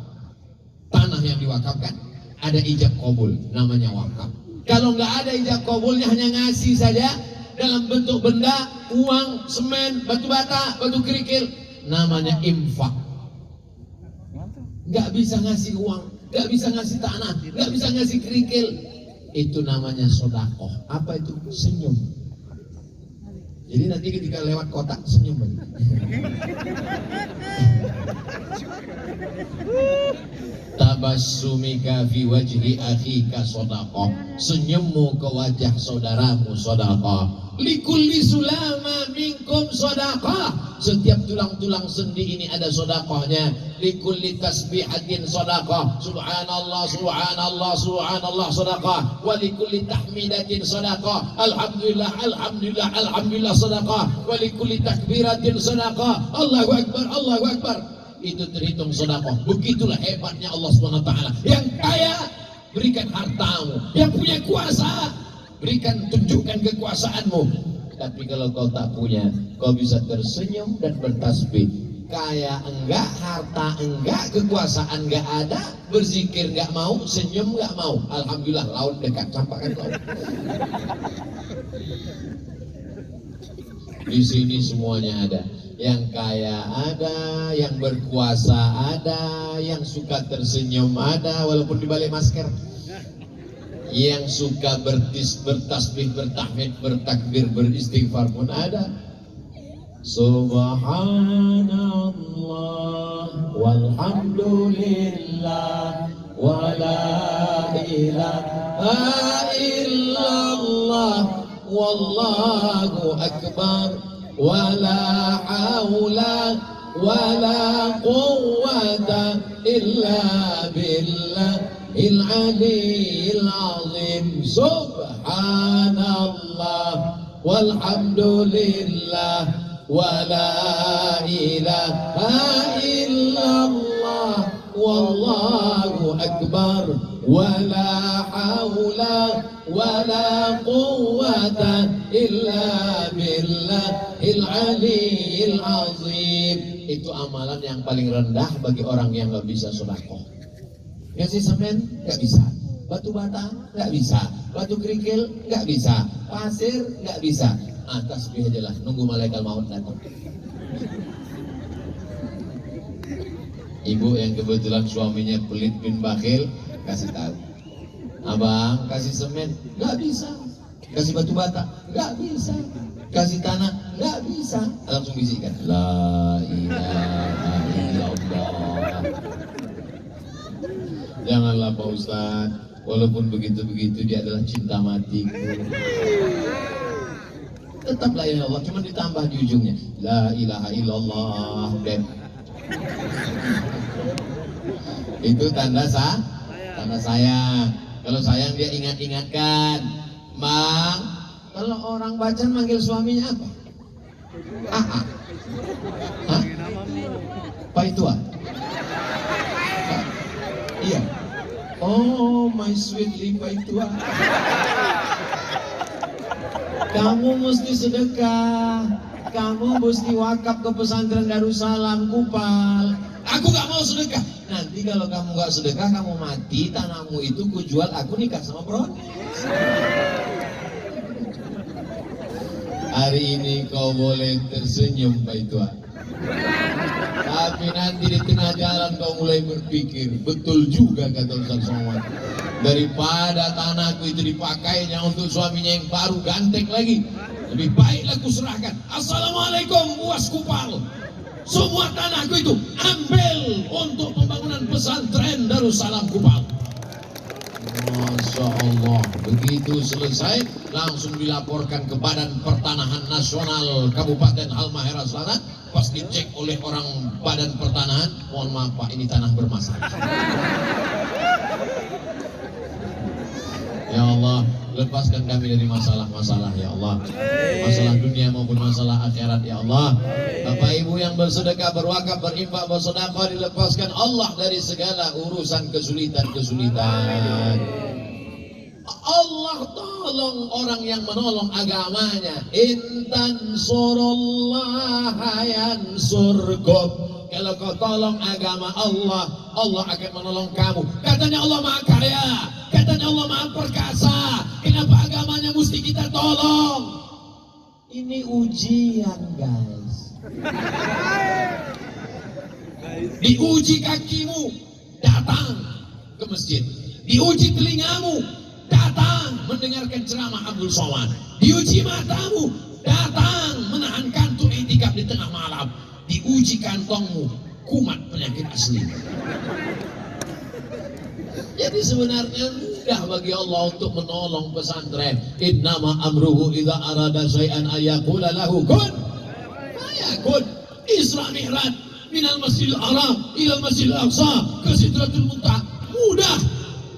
Tanah yang diwakafkan ada ijab kabul, namanya wakaf. Kalau nggak ada ijab kabulnya, hanya ngasih saja dalam bentuk benda, uang, semen, batu bata, batu kerikil, namanya infak. Nggak bisa ngasih uang, nggak bisa ngasih tanah, nggak bisa ngasih kerikil. Itu namanya sodakoh. Apa itu? Senyum. Jadi nanti ketika lewat kotak, senyum aja. Tabassumika fi wajhi akhika sodakoh. Senyummu ke wajah saudaramu sodakoh. Likulli sulama minkum sodakoh. Setiap tulang-tulang sendi ini ada sodakohnya. Likulli tasbihatin sodakoh. Subhanallah, subhanallah, subhanallah sodakoh. Walikulli tahmidatin sodakoh. Alhamdulillah, alhamdulillah, alhamdulillah sodakoh. Walikulli takbiratin sodakoh. Allahu Akbar, Allahu Akbar. Itu terhitung sodakoh. Begitulah hebatnya Allah SWT. Yang kaya, berikan hartamu. Yang punya kuasa, berikan, tunjukkan kekuasaanmu. Tapi kalau kau tak punya, kau bisa tersenyum dan bertasbih. Kaya enggak, harta enggak, kekuasaan enggak ada, berzikir enggak mau, senyum enggak mau. Alhamdulillah, laut dekat, campakkan laut. Di sini semuanya ada. Yang kaya ada, yang berkuasa ada, yang suka tersenyum ada, walaupun dibalik masker. Yang suka bertasbih, bertahmid, bertakbir, beristighfar pun ada. Subhanallah walhamdulillah wa la ilaha illallah wallahu akbar wa la hawla wa la quwwata illa billah al-'aliyyil 'azim. Subhanallah walhamdulillah wa la ilaha illallah wallahu akbar wa la hawla wa la quwwata illa billahil 'aliyyil 'azim. Itu amalan yang paling rendah bagi orang yang nggak bisa sedekah. Ngasih semen nggak bisa, batu bata nggak bisa, batu kerikil nggak bisa, pasir nggak bisa. Tasbih aja lah, nunggu malaikat maut datang. Ibu yang kebetulan suaminya pelit bin bakhil, kasih tahu, abang kasih semen nggak bisa, kasih batu bata nggak bisa, kasih tanah nggak bisa. Langsung bisikan, la ilaha illallah. Janganlah Pak Ustadz, walaupun begitu-begitu dia adalah cinta matiku. Tetap la ilaha illallah, cuma ditambah di ujungnya la ilaha illallah. Itu tanda sayang. Kalau sayang dia ingat-ingatkan. Bang, kalau orang Bacan manggil suaminya apa? Pak Itua. Iya. Oh, my sweet Pak Itua. Kamu mesti sedekah. Kamu mesti wakaf ke pesantren Darussalam Kupal. Aku gak mau sedekah. Nanti kalau kamu gak sedekah, kamu mati, tanahmu itu kujual, aku nikah sama Bro. Hari ini kau boleh tersenyum Pak Tua. Tapi nanti di tengah jalan kau mulai berpikir, betul juga kata Ustaz Somad. Daripada tanahku itu dipakainya untuk suaminya yang baru ganteng lagi, lebih baiklah ku serahkan. Assalamualaikum Uas Kupal. Semua tanahku itu ambil untuk pembangunan pesantren Darussalam Kupal. Masya Allah, begitu selesai langsung dilaporkan ke Badan Pertanahan Nasional Kabupaten Halmahera Selatan. Pas dicek oleh orang Badan Pertanahan, mohon maaf Pak, ini tanah bermasalah. Ya Allah, lepaskan kami dari masalah-masalah ya Allah, masalah dunia maupun masalah akhirat ya Allah. Bapak Ibu yang bersedekah, berwakaf, berinfak, bersedekah, dilepaskan Allah dari segala urusan kesulitan-kesulitan. Allah tolong orang yang menolong agamanya. Intan surullaha yansurkum. Kalau kau tolong agama Allah, Allah akan menolong kamu. Katanya Allah Maha Kaya, katanya Allah Maha Perkasa. Kenapa agamanya mesti kita tolong? Ini ujian guys. Diuji kakimu, datang ke masjid. Diuji telingamu, datang mendengarkan ceramah Abdul Somad. Diuji matamu, datang menahan kantuk itikaf di tengah malam. Diuji kantongmu, kumat penyakit asli. Jadi sebenarnya mudah bagi Allah untuk menolong pesantren. Innama amruhu idza arada syai'an ayaqula lahu kun fayakun. Isra Mi'raj minal Masjidil Haram ilal Masjidil Aqsa ke Sidratul Muntaha mudah.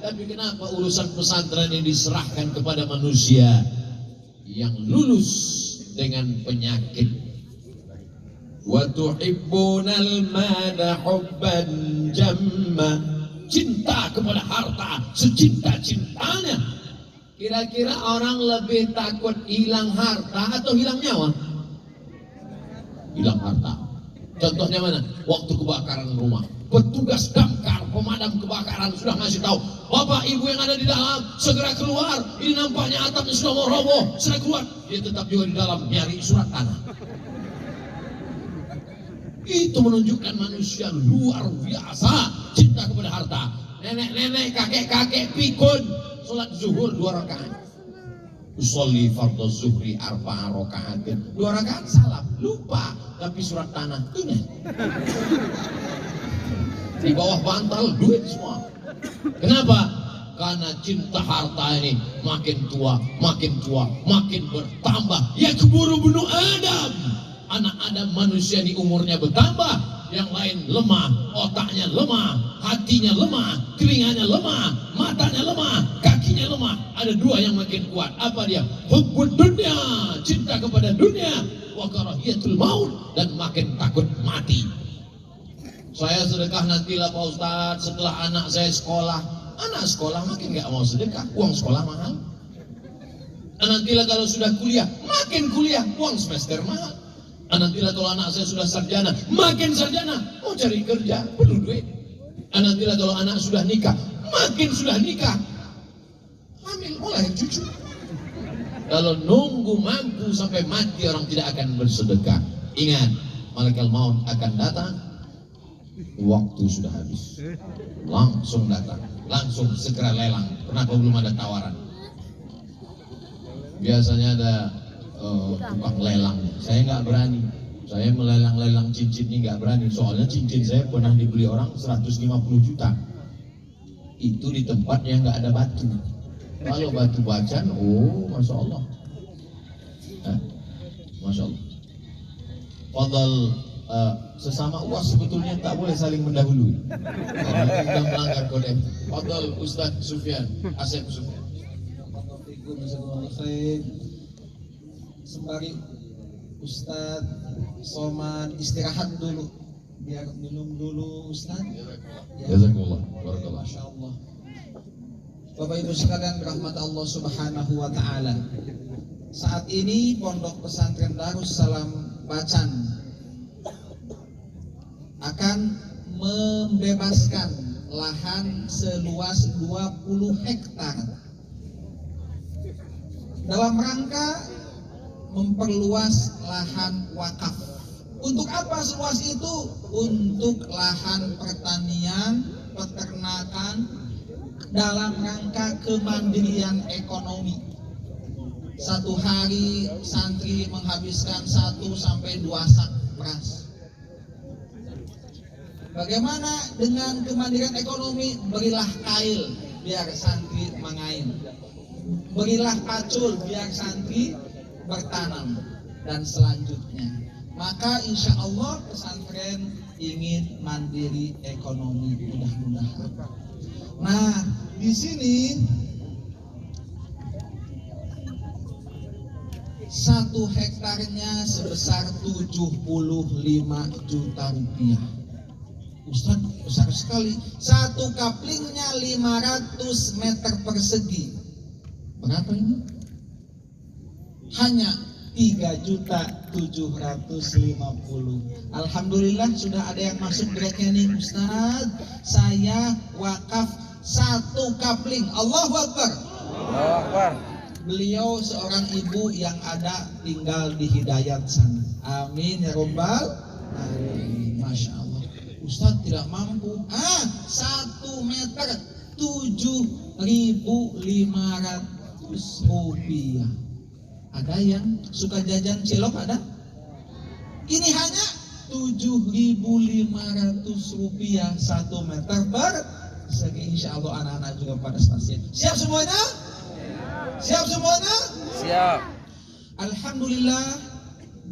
Tapi kenapa urusan pesantren ini diserahkan kepada manusia yang lulus dengan penyakit? Wa tuhibbunal mala hubban jamma. Cinta kepada harta secinta-cintanya. Kira-kira orang lebih takut hilang harta atau hilang nyawa? Hilang harta. Contohnya mana? Waktu kebakaran rumah, petugas damkar pemadam kebakaran sudah ngasih tahu, Bapak Ibu yang ada di dalam segera keluar. Ini nampaknya atapnya sudah mau roboh, segera keluar. Dia tetap juga di dalam nyari surat tanah. Itu menunjukkan manusia luar biasa cinta kepada harta. Nenek-nenek, kakek-kakek pikun sholat zuhur 2 rakaat. Usolli fardhu zuhri 4 rakaatin. 2 rakaat salam, lupa, tapi surat tanah ingat. Di bawah bantal duit semua. Kenapa? Karena cinta harta ini makin tua, makin bertambah. Ya keburu bunuh Adam. Anak Adam manusia ini umurnya bertambah, yang lain lemah, otaknya lemah, hatinya lemah, telinganya lemah, matanya lemah, kakinya lemah. Ada 2 yang makin kuat. Apa dia? Hubbud dunya, cinta kepada dunia, wa karahiyatul maut, dan makin takut mati. Saya sedekah nantilah Pak Ustadz setelah anak saya sekolah. Anak sekolah makin gak mau sedekah, uang sekolah mahal. Nantilah kalau sudah kuliah, makin kuliah, uang semester mahal. Nantilah kalau anak saya sudah sarjana, makin sarjana, mau cari kerja, perlu duit. Nantilah kalau anak sudah nikah, makin sudah nikah, hamil, mulai cucu. Kalau nunggu mampu sampai mati, orang tidak akan bersedekah. Ingat, malaikat maut akan datang, waktu sudah habis, langsung datang, langsung segera lelang. Kenapa belum ada tawaran? Biasanya ada tukang lelang. Saya nggak berani. Saya melelang-lelang cincin ini nggak berani. Soalnya cincin saya pernah dibeli orang 150 juta. Itu di tempat yang nggak ada batu. Kalau batu bacan, oh masya Allah, masya Allah. Fadal sesama uas sebetulnya tak boleh saling mendahului. Karena kita melanggar kode. Fadal Ustadz Sufyan, Asep Sufyan. Sembari Ustadz Somad istirahat dulu, biar minum dulu Ustadz. Jazakumullah, barakallah. Masya Allah. Bapak Ibu sekalian rahmat Allah Subhanahu wa Ta'ala, saat ini Pondok Pesantren Darussalam Bacan akan membebaskan lahan seluas 20 hektar dalam rangka memperluas lahan wakaf. Untuk apa seluas itu? Untuk lahan pertanian, peternakan, dalam rangka kemandirian ekonomi. Satu hari santri menghabiskan 1 sampai 2 sak beras. Bagaimana dengan kemandirian ekonomi? Berilah kail biar santri mengain. Berilah pacul biar santri bertanam. Dan selanjutnya, maka insya Allah pesantren ingin mandiri ekonomi mudah-mudahan. Nah, di sini 1 hektarnya sebesar 75 juta rupiah. Ustaz, besar sekali. 1 kaplingnya 500 meter persegi. Berapa ini? Hanya 3.750.000. Alhamdulillah sudah ada yang masuk di rekening. Ustaz, saya wakaf 1 kapling. Allahu Akbar. Allahu Akbar. Beliau seorang ibu yang ada tinggal di Hidayat sana. Amin ya Rabbal alamin. Masya Allah. Ustaz tidak mampu. 1 meter 7.500 rupiah. Ada yang suka jajan cilok ada? Ini hanya 7.500 rupiah 1 meter persegi. Insya Allah anak-anak juga pada stasiun. Siap semuanya? Siap semuanya? Siap. Alhamdulillah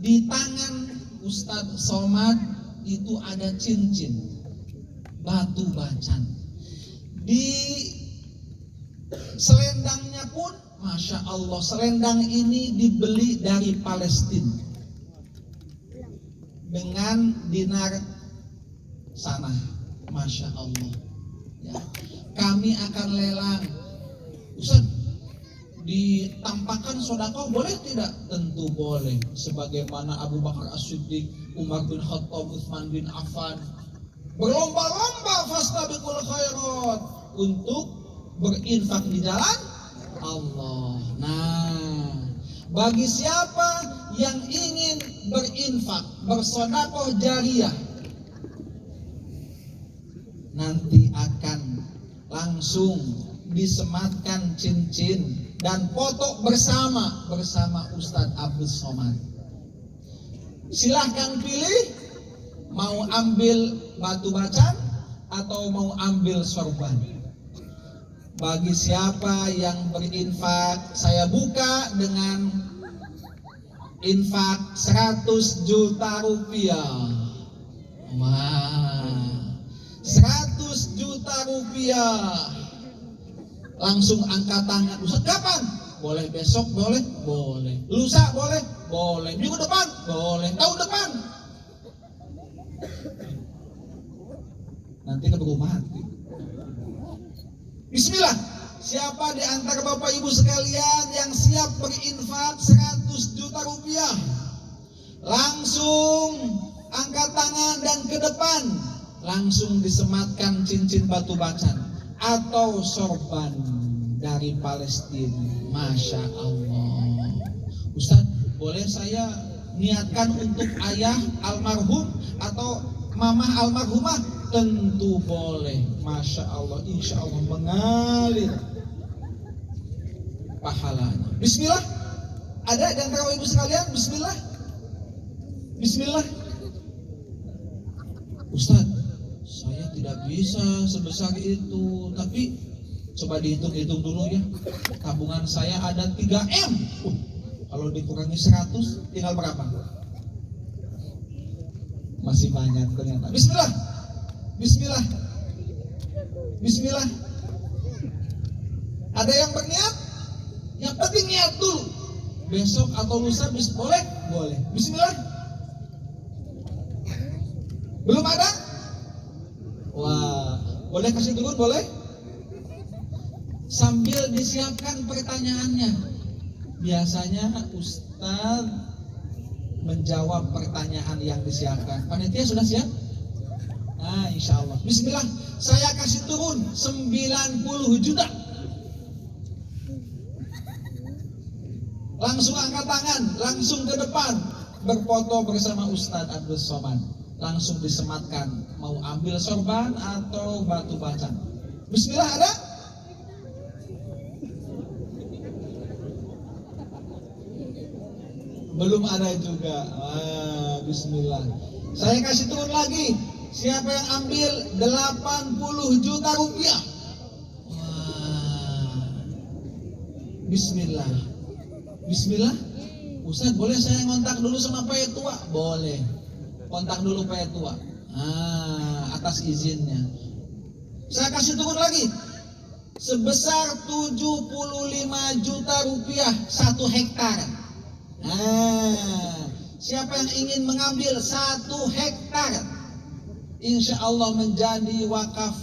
di tangan Ustadz Somad itu ada cincin batu bacan. Di selendangnya pun Masya Allah, selendang ini dibeli dari Palestina dengan dinar sana. Masya Allah ya. Kami akan lelang. Ustaz, ditampakkan sedekah boleh tidak? Tentu boleh. Sebagaimana Abu Bakar As-Siddiq, Umar bin Khattab, Utsman bin Affan berlomba-lomba fastabiqul khairat untuk berinfak di jalan Allah. Nah, bagi siapa yang ingin berinfak, bersedekah jariyah, nanti akan langsung disematkan cincin dan foto bersama Ustadz Abdul Somad. Silahkan pilih, mau ambil batu bacan atau mau ambil sorban. Bagi siapa yang berinfak, saya buka dengan infak 100 juta rupiah. Wah, 100 juta rupiah. Langsung angkat tangan. Ustaz, kapan? Boleh besok, boleh? Boleh. Lusa, boleh? Boleh. Minggu depan? Boleh. Tahun depan? Nanti keburu mati. Bismillah. Siapa di antara Bapak Ibu sekalian yang siap berinfak 100 juta rupiah? Langsung angkat tangan dan ke depan. Langsung disematkan cincin batu bacan atau sorban dari Palestina. Masya Allah. Ustaz, boleh saya niatkan untuk ayah almarhum atau mama almarhumah? Tentu boleh. Masya Allah, insya Allah mengalir pahalanya. Bismillah. Ada di antara ibu sekalian? Bismillah. Bismillah. Ustaz, saya tidak bisa sebesar itu, tapi coba dihitung-hitung dulu ya. Tabungan saya ada 3M. Kalau dikurangi 100 tinggal berapa? Masih banyak ternyata. Bismillah. Bismillah. Bismillah. Ada yang berniat? Yang penting niat dulu. Besok atau lusa boleh? Boleh. Bismillah. Belum ada? Wah, boleh kasih turun? Boleh? Sambil disiapkan pertanyaannya. Biasanya Ustaz menjawab pertanyaan yang disiapkan. Panitia sudah siap? Nah, insya Allah. Bismillah. Saya kasih turun 90 juta. Langsung angkat tangan, langsung ke depan, berfoto bersama Ustadz Abdul Somad. Langsung disematkan, mau ambil sorban atau batu bacaan. Bismillah, ada? Belum ada juga. Bismillah. Saya kasih turun lagi. Siapa yang ambil 80 juta rupiah? Bismillah. Bismillah. Ustaz, boleh saya ngontak dulu sama Pak Tua? Boleh. Kontak dulu Pak Tua. Atas izinnya. Saya kasih turun lagi. Sebesar 75 juta rupiah 1 hektar. Siapa yang ingin mengambil 1 hektar, insya Allah menjadi wakaf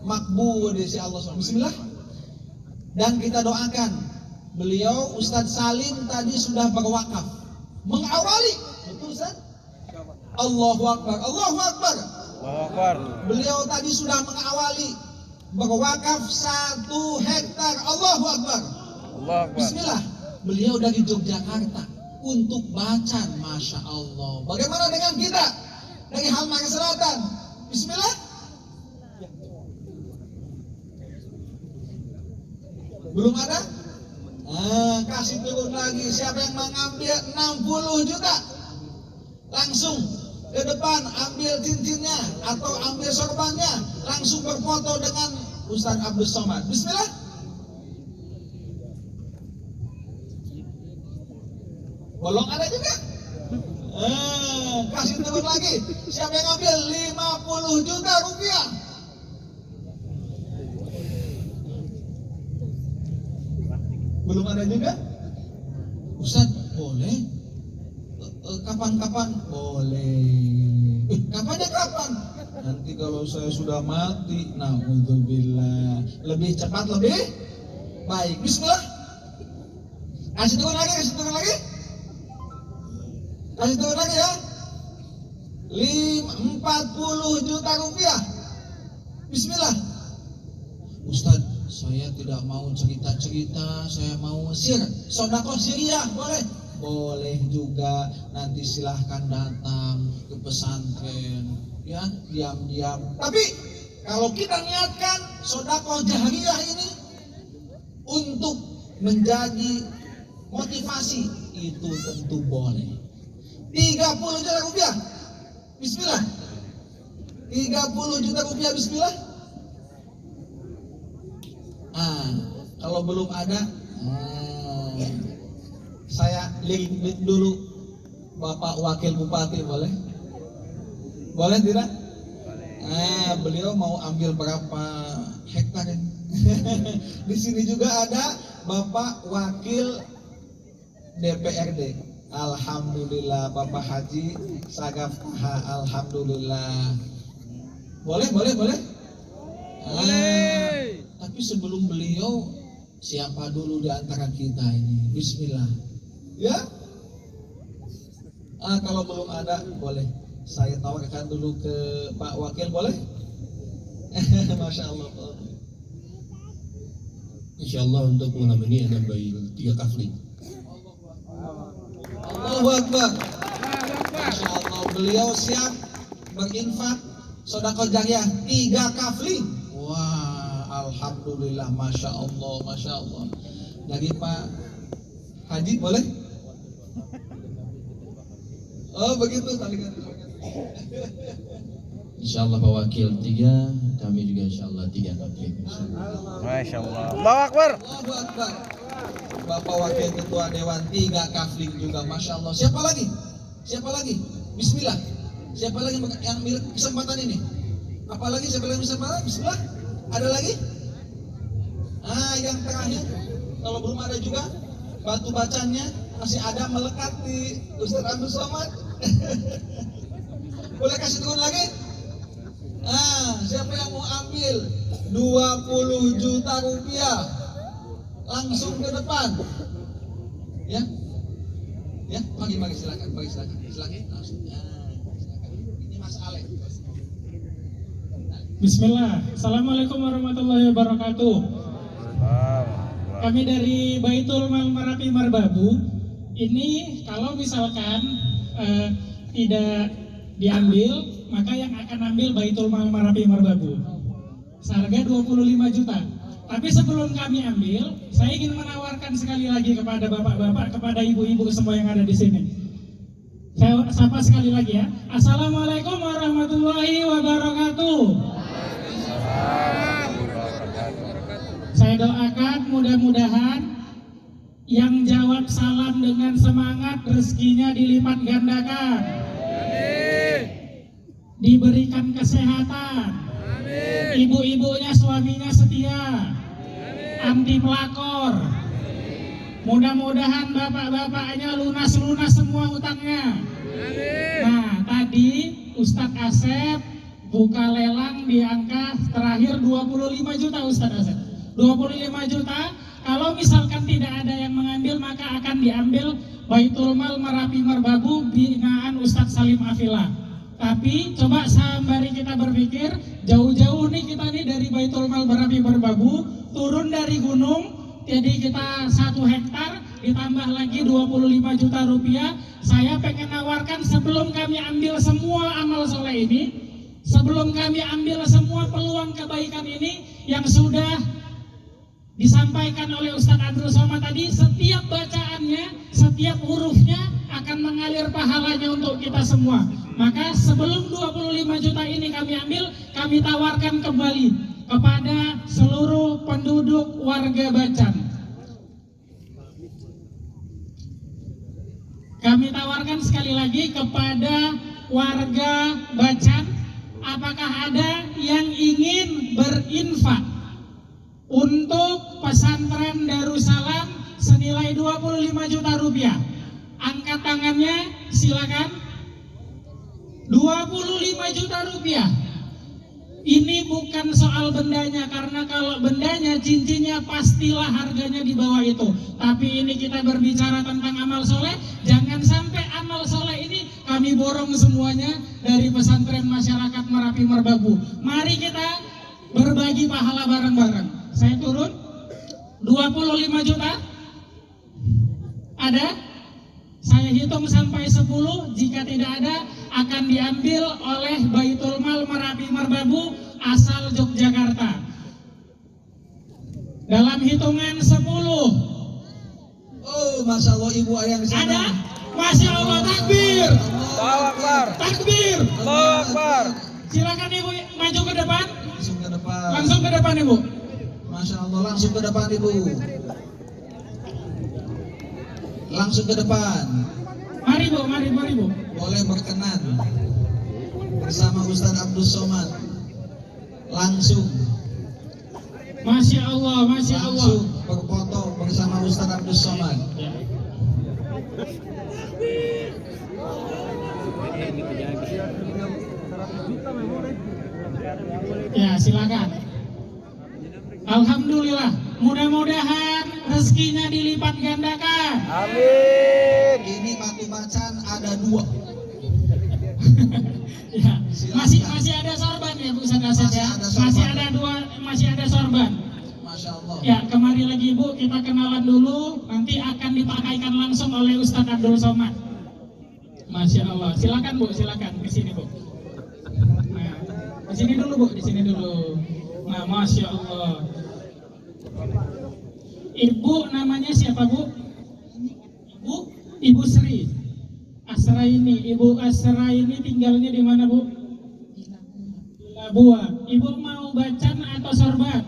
makbul dari Allah SWT. Bismillah. Dan kita doakan beliau Ustadz Salim tadi sudah berwakaf mengawali, betul Ustaz? Allahu Akbar, Allahu Akbar. Allahu Akbar. Beliau tadi sudah mengawali berwakaf 1 hektar. Allahu Akbar. Allahu Akbar. Bismillah. Beliau dari Yogyakarta untuk bacaan, Masya Allah. Bagaimana dengan kita dari Halmahera Selatan? Bismillah. Belum ada? Kasih turun lagi. Siapa yang mengambil 60 juta? Langsung ke depan ambil cincinnya atau ambil sorbannya, langsung berfoto dengan Ustadz Abdul Somad. Bismillah. Bolong ada juga. Kasih turun lagi. Siapa yang ambil 50 juta rupiah? Belum ada juga. Ustaz, boleh. Kapan-kapan? Boleh. Kapannya kapan? Nanti kalau saya sudah mati, na'udzubillah. Lebih cepat, lebih baik. Bismillah. Kasih turun lagi, kasih turun lagi. Kasih turun lagi ya. 40 juta rupiah. Bismillah. Ustaz, saya tidak mau cerita-cerita, saya mau Mesir. Sedekah Syariah, boleh? Boleh juga. Nanti silahkan datang ke pesantren, ya, diam-diam. Tapi kalau kita niatkan sedekah jahriyah ini untuk menjadi motivasi, itu tentu boleh. 30 juta rupiah. Bismillah. 30 juta rupiah, bismillah. Kalau belum ada, saya lirik dulu Bapak Wakil Bupati, boleh? Boleh tidak? Beliau mau ambil berapa hektar ini? Di sini juga ada Bapak Wakil DPRD. Alhamdulillah, Bapak Haji Sagaf. Alhamdulillah. Boleh. Tapi sebelum beliau, siapa dulu di antara kita ini? Bismillah. Ya. Kalau belum ada, boleh. Saya tawarkan dulu ke Pak Wakil, boleh? Masya Allah. Insya Allah untuk malam ini ada bayi 3 kafling. Allahu Akbar. Masya Allah, beliau siap berinfak sedekah jariyah 3 kafling. Wah, alhamdulillah, masya Allah, masya Allah. Dari Pak Haji, boleh? Oh begitu tadi kan. Insya Allah Pak Wakil 3, kami juga insya Allah 3 kafling. Masya Allah. Allahu Akbar. Allahu Akbar. Bapak Wakil Ketua Dewan 3 kafling juga, masya Allah. Siapa lagi? Siapa lagi? Bismillah. Siapa lagi yang milik kesempatan ini? Apalagi siapa lagi kesempatan? Bismillah. Ada lagi? Yang terakhir, kalau belum ada juga, batu bacannya masih ada melekat di Ustadz Abdul Somad. Boleh kasih turun lagi? Siapa yang mau ambil 20 juta rupiah? Langsung ke depan. Ya. Ya, pagi silakan, silakan langsung. Ini Mas Alek. Bismillah. Assalamualaikum warahmatullahi wabarakatuh. Kami dari Baitul Mal Merapi Merbabu. Ini kalau misalkan tidak diambil, maka yang akan ambil Baitul Mal Merapi Merbabu. Seharga 25 juta. Tapi sebelum kami ambil, saya ingin menawarkan sekali lagi kepada bapak-bapak, kepada ibu-ibu semua yang ada di sini. Saya sapa sekali lagi ya. Assalamualaikum warahmatullahi wabarakatuh. Saya doakan mudah-mudahan yang jawab salam dengan semangat rezekinya dilipat gandakan. Diberikan kesehatan. Ibu-ibunya suaminya setia. Anti pelakor. Mudah-mudahan bapak-bapaknya lunas-lunas semua utangnya. Nah, tadi Ustadz Asep buka lelang di angka terakhir 25 juta Ustadz Asep. 25 juta, kalau misalkan tidak ada yang mengambil maka akan diambil Baitul Mal Merapi Merbabu binaan Ustadz Salim Afila. Tapi coba sembari kita berpikir, jauh-jauh nih kita nih dari Baitul Mal Merapi Merbabu, turun dari gunung. Jadi kita 1 hektar ditambah lagi 25 juta rupiah. Saya pengen nawarkan sebelum kami ambil semua amal soleh ini, sebelum kami ambil semua peluang kebaikan ini yang sudah disampaikan oleh Ustadz Abdul Somad tadi, setiap bacaannya, setiap hurufnya akan mengalir pahalanya untuk kita semua. Maka sebelum 25 juta ini kami ambil, kami tawarkan kembali kepada seluruh penduduk warga Bacan. Kami tawarkan sekali lagi kepada warga Bacan, apakah ada yang ingin berinfak untuk pesantren Darussalam senilai 25 juta rupiah? Angkat tangannya, silakan. 25 juta rupiah. Ini bukan soal bendanya, karena kalau bendanya, cincinnya pastilah harganya di bawah itu. Tapi ini kita berbicara tentang amal soleh. Jangan sampai amal soleh ini kami borong semuanya dari pesantren masyarakat Merapi Merbabu. Mari kita berbagi pahala bareng-bareng. Saya turun 25 juta. Ada? Saya hitung sampai 10. Jika tidak ada, akan diambil oleh Baitul Mal Merapi Merbabu asal Yogyakarta. Dalam hitungan 10. Oh, Masya Allah, ibu ayah di sana. Ada? Masya Allah, takbir. Allahu Akbar. Takbir. Allahu Akbar. Silakan ibu maju ke depan. Langsung ke depan. Langsung ke depan ibu. Masya Allah, langsung ke depan ibu. Langsung ke depan. Mari bu, mari bu. Boleh berkenan bersama Ustadz Abdul Somad. Langsung. Masya Allah, Masya Allah. Langsung berfoto bersama Ustadz Abdul Somad. Ya, silakan. Alhamdulillah, mudah-mudahan rezekinya dilipat gandakan. Amin. Ini Batu Bacan ada 2. Ya, masih ada sorban ya Bu Ustadz Asep ya. Masih ada sorban. Masya Allah. Ya, kemari lagi Bu, kita kenalan dulu, nanti akan dipakaikan langsung oleh Ustadz Abdul Somad. Masya Allah. Silakan Bu, silakan ke sini Bu. Nah, di sini dulu Bu, di sini dulu. Nah, Masya Allah. Ibu namanya siapa Bu? Ibu Sri Asra ini. Ibu Asra ini tinggalnya di mana Bu? Di Labuan. Ibu mau bacan atau sorban?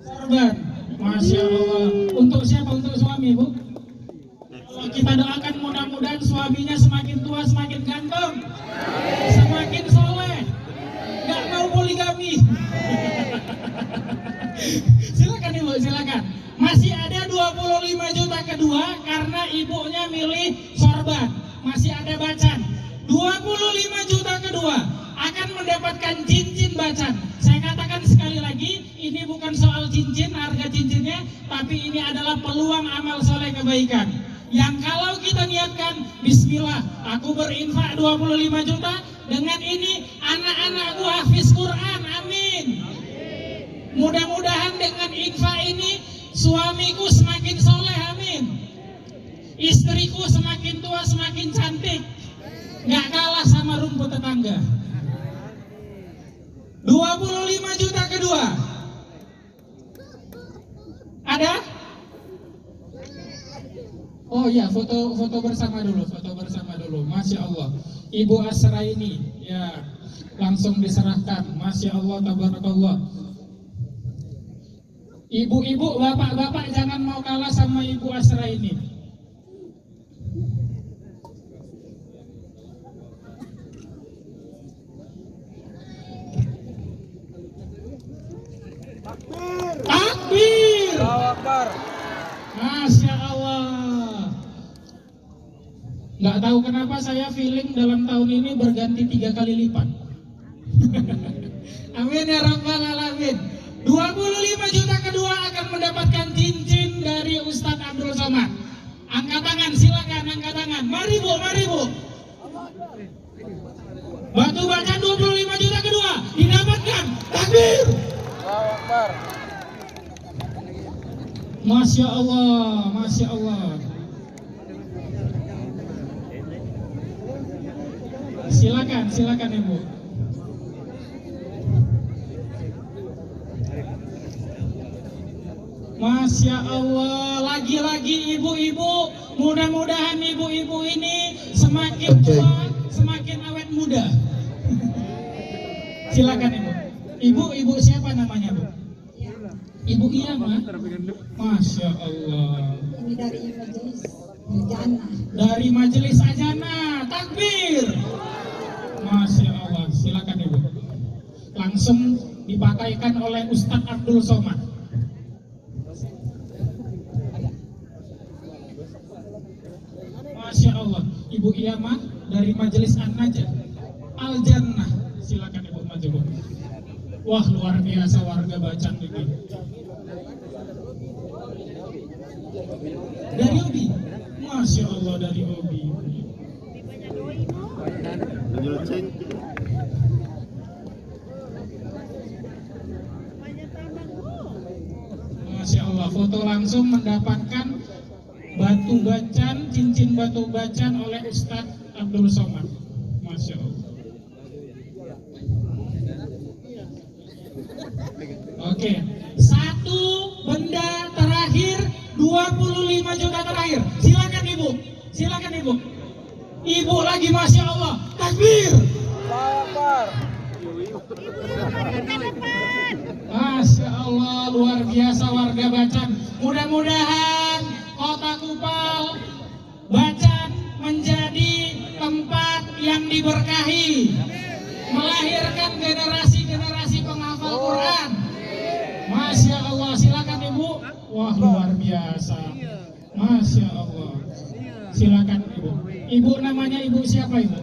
Sorban. Masya Allah. Untuk siapa? Untuk suami Bu? Kita doakan mudah-mudahan suaminya semakin tua semakin ganteng, semakin soleh, nggak mau poligami. Silakan ibu, silakan. Masih ada 25 juta kedua karena ibunya milih sorban. Masih ada bacan. 25 juta kedua akan mendapatkan cincin bacan. Saya katakan sekali lagi, ini bukan soal cincin, harga cincinnya, tapi ini adalah peluang amal soleh kebaikan. Yang kalau kita niatkan, bismillah, aku berinfak 25 juta, dengan ini anak-anakku hafiz Quran, amin. Mudah-mudahan dengan infak ini suamiku semakin soleh, amin. Istriku semakin tua semakin cantik, nggak kalah sama rumput tetangga. 25 juta kedua. Ada? Oh ya, foto bersama dulu, Masya Allah. Ibu Asra ini, ya langsung diserahkan. Masya Allah, tabarakallah. Ibu-ibu, bapak-bapak jangan mau kalah sama Ibu Asra ini. Takbir! Allahu Akbar. Masya Allah. Nggak tahu kenapa saya feeling dalam tahun ini berganti 3 kali lipat. Amin ya rabbal alamin. 25 juta kedua akan mendapatkan cincin dari Ustadz Abdul Somad. Angkat tangan, silakan angkat tangan. Mari bu, mari bu. Batu bacaan 25 juta kedua didapatkan. Takbir! Allahu Akbar. Masya Allah, Masya Allah. Silakan Ibu. Masya Allah, lagi-lagi ibu-ibu, mudah-mudahan ibu-ibu ini semakin tua, semakin awet muda. Silakan Ibu. Ibu siapa namanya Bu? Ibu Iyama. Masya Allah. Ini dari majelis Ajana. Dari majelis Ajana, takbir. Masya Allah, silakan Ibu. Langsung dipakaikan oleh Ustadz Abdul Somad. Masya Allah, Ibu Iyama dari majelis An-Najah Al-Jannah. Silakan Ibu maju Bu. Wah, luar biasa warga Bacang ini. Dari Obi. Masya Allah, dari Obi. Masya Allah, foto langsung mendapatkan batu bacan, cincin batu bacan oleh Ustadz Abdul Somad. Masya Allah. Oke, satu benda terakhir, 25 juta terakhir. Silakan Ibu, silakan Ibu. Ibu lagi, Masya Allah, takbir. Allahu Akbar. Masya Allah, luar biasa warga Bacan. Mudah-mudahan Kota Kupal, Bacan menjadi tempat yang diberkahi, melahirkan generasi-generasi penghafal Quran. Masya Allah, silakan Ibu. Wah, luar biasa. Masya Allah. Silakan Ibu. Ibu namanya Ibu siapa Ibu?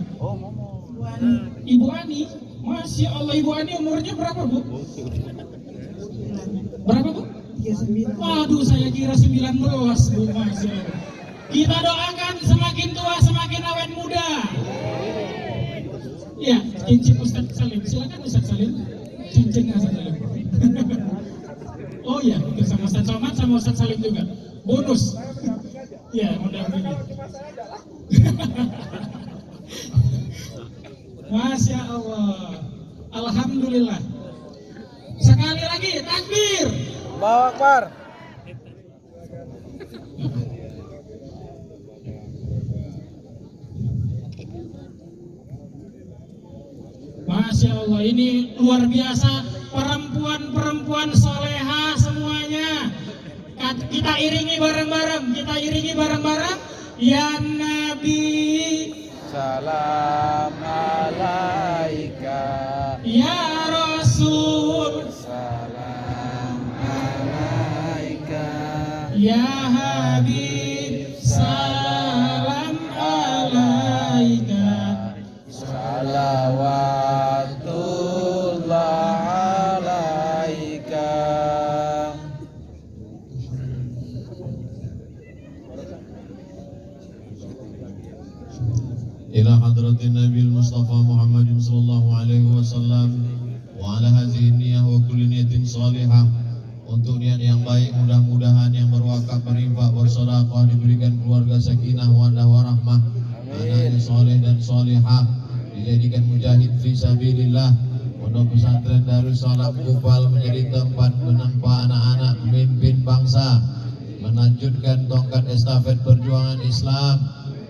Ibu Ani. Masya Allah, Ibu Ani umurnya berapa Bu? Berapa Bu? 39. Waduh, saya kira 19 Bu. Masya Allah. Kita doakan semakin tua semakin awet muda. Ya, cincin Ustadz Salim. Silakan Ustadz Salim. Cincin Ustadz Salim. Oh iya, itu sama Ustadz Somad sama Ustadz Salim juga. Bonus. Ya, mudah-mudahan. Masya Allah. Alhamdulillah. Sekali lagi takbir. Allahu Akbar. Masya Allah, ini luar biasa. Perempuan-perempuan soleha semuanya. Kita iringi bareng-bareng. Ya Nabi, Salam alaika. Ya Rasul, Salam alaika. Ya Habib, salam alaika. Salawatullah alaika. إلى حضرة النبي المصطفى محمد صلى الله عليه وسلم وعلى هذه النية وكل نية صالحة Untuk niat yang baik mudah-mudahan yang berwakaf, berinfak, bersedekah diberikan keluarga sakinah, wadah, warahmah, anaknya soleh dan solihah, dijadikan mujahid fi sabilillah. Pondok pesantren Darussalam Kupal menjadi tempat menempa anak-anak pemimpin bangsa, melanjutkan tongkat estafet perjuangan Islam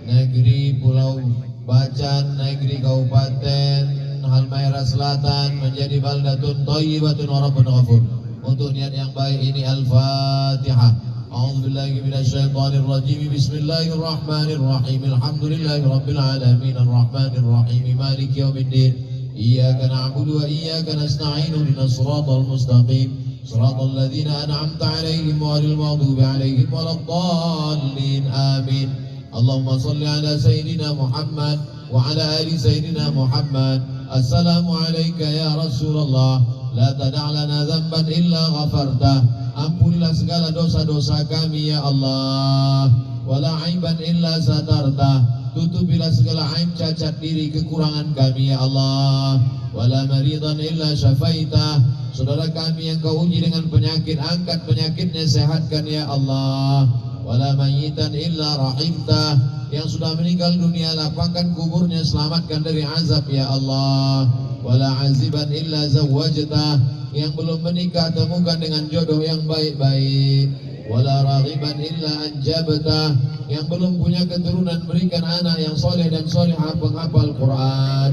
negeri Pulau Bacan, negeri Kabupaten Halmahera Selatan menjadi baldatun thayyibatun wa rabbun ghafur. Untuk niat yang baik ini Al-Fatihah. A'udzubillahi minasyaitonir rajim. Bismillahirrahmanirrahim. Alhamdulillahi rabbil alamin arrahmanir rahim maliki yaumiddin. Iyyaka na'budu wa iyyaka nasta'in ihdinas siratal mustaqim. Siratal ladzina an'amta 'alaihim ghairil maghdubi 'alaihim waladdallin. Amin. Allahumma shalli ala sayyidina Muhammad wa ala ali sayyidina Muhammad. Assalamu alayka ya Rasulullah. La tada' lana dzamban illa ghafartah. Ampunilah segala dosa-dosa kami ya Allah. Wala aiban illa satartah. Tutupilah segala aib, cacat diri, kekurangan kami ya Allah. Wala maridan illa syafaitah. Saudara kami yang kau uji dengan penyakit, angkat penyakitnya, sehatkan ya Allah. Wala mayyitan illa rahimtah. Yang sudah meninggal dunia, lapangkan kuburnya, selamatkan dari azab ya Allah. Wala aziban illa zawwajtah. Yang belum menikah, temukan dengan jodoh yang baik-baik. Wala raghiban illa anjabtah. Yang belum punya keturunan, berikan anak yang soleh dan solehah penghafal Quran.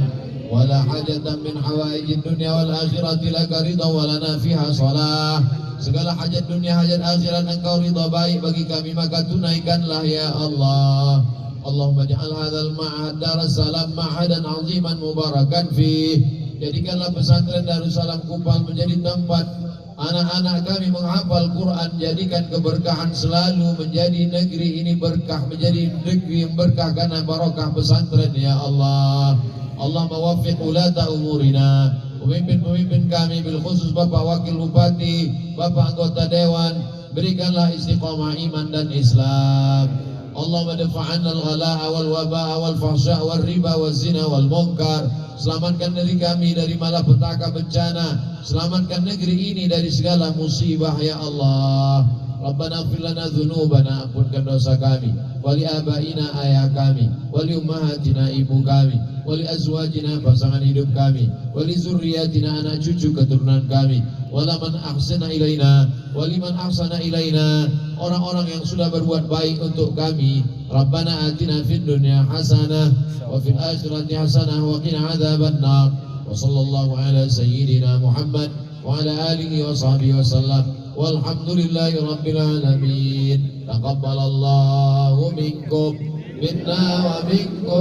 Wala hajatan min hawaijid dunya wal akhirati laka ridha wa lana fiha salah. Segala hajat dunia, hajat akhirat engkau ridha baik bagi kami, maka tunaikanlah ya Allah. Allahumma ja'al hadzal ma'had Darussalam ma'hadan 'aziman mubarakan fi. Jadikanlah pesantren Darussalam Kupal menjadi tempat anak-anak kami menghafal Quran. Jadikan keberkahan selalu, menjadi negeri ini berkah, menjadi negeri yang berkah karena barokah pesantren ya Allah. Allah mawaffiq ulata umurina, pemimpin-pemimpin kami, bil khusus Bapak Wakil Bupati, Bapak Anggota Dewan, berikanlah istiqamah iman dan Islam. Allah madfa'anna al-ghala'a wal waba'a wal fahsya' wal riba wal zina wal munkar. Selamatkan negeri kami dari malapetaka bencana. Selamatkan negeri ini dari segala musibah ya Allah. Rabbana ighfir lana dzunubana, ampunkan dosa kami, wali abaina ayah kami, wali ummahatina ibu kami, wali azwajina pasangan hidup kami, wali zurriyatina anak cucu keturunan kami, walaman ahsana ilaina, waliman ahsana ilaina, orang-orang yang sudah berbuat baik untuk kami. Rabbana atina fid dunya hasanah wa fil akhirati hasanah wa qina adzabannar. Wa sallallahu ala sayyidina Muhammad wa ala alihi wa sahbihi wasallam. Walhamdulillahi rabbil alamin. Taqabbalallahu minkum minna wa minkum.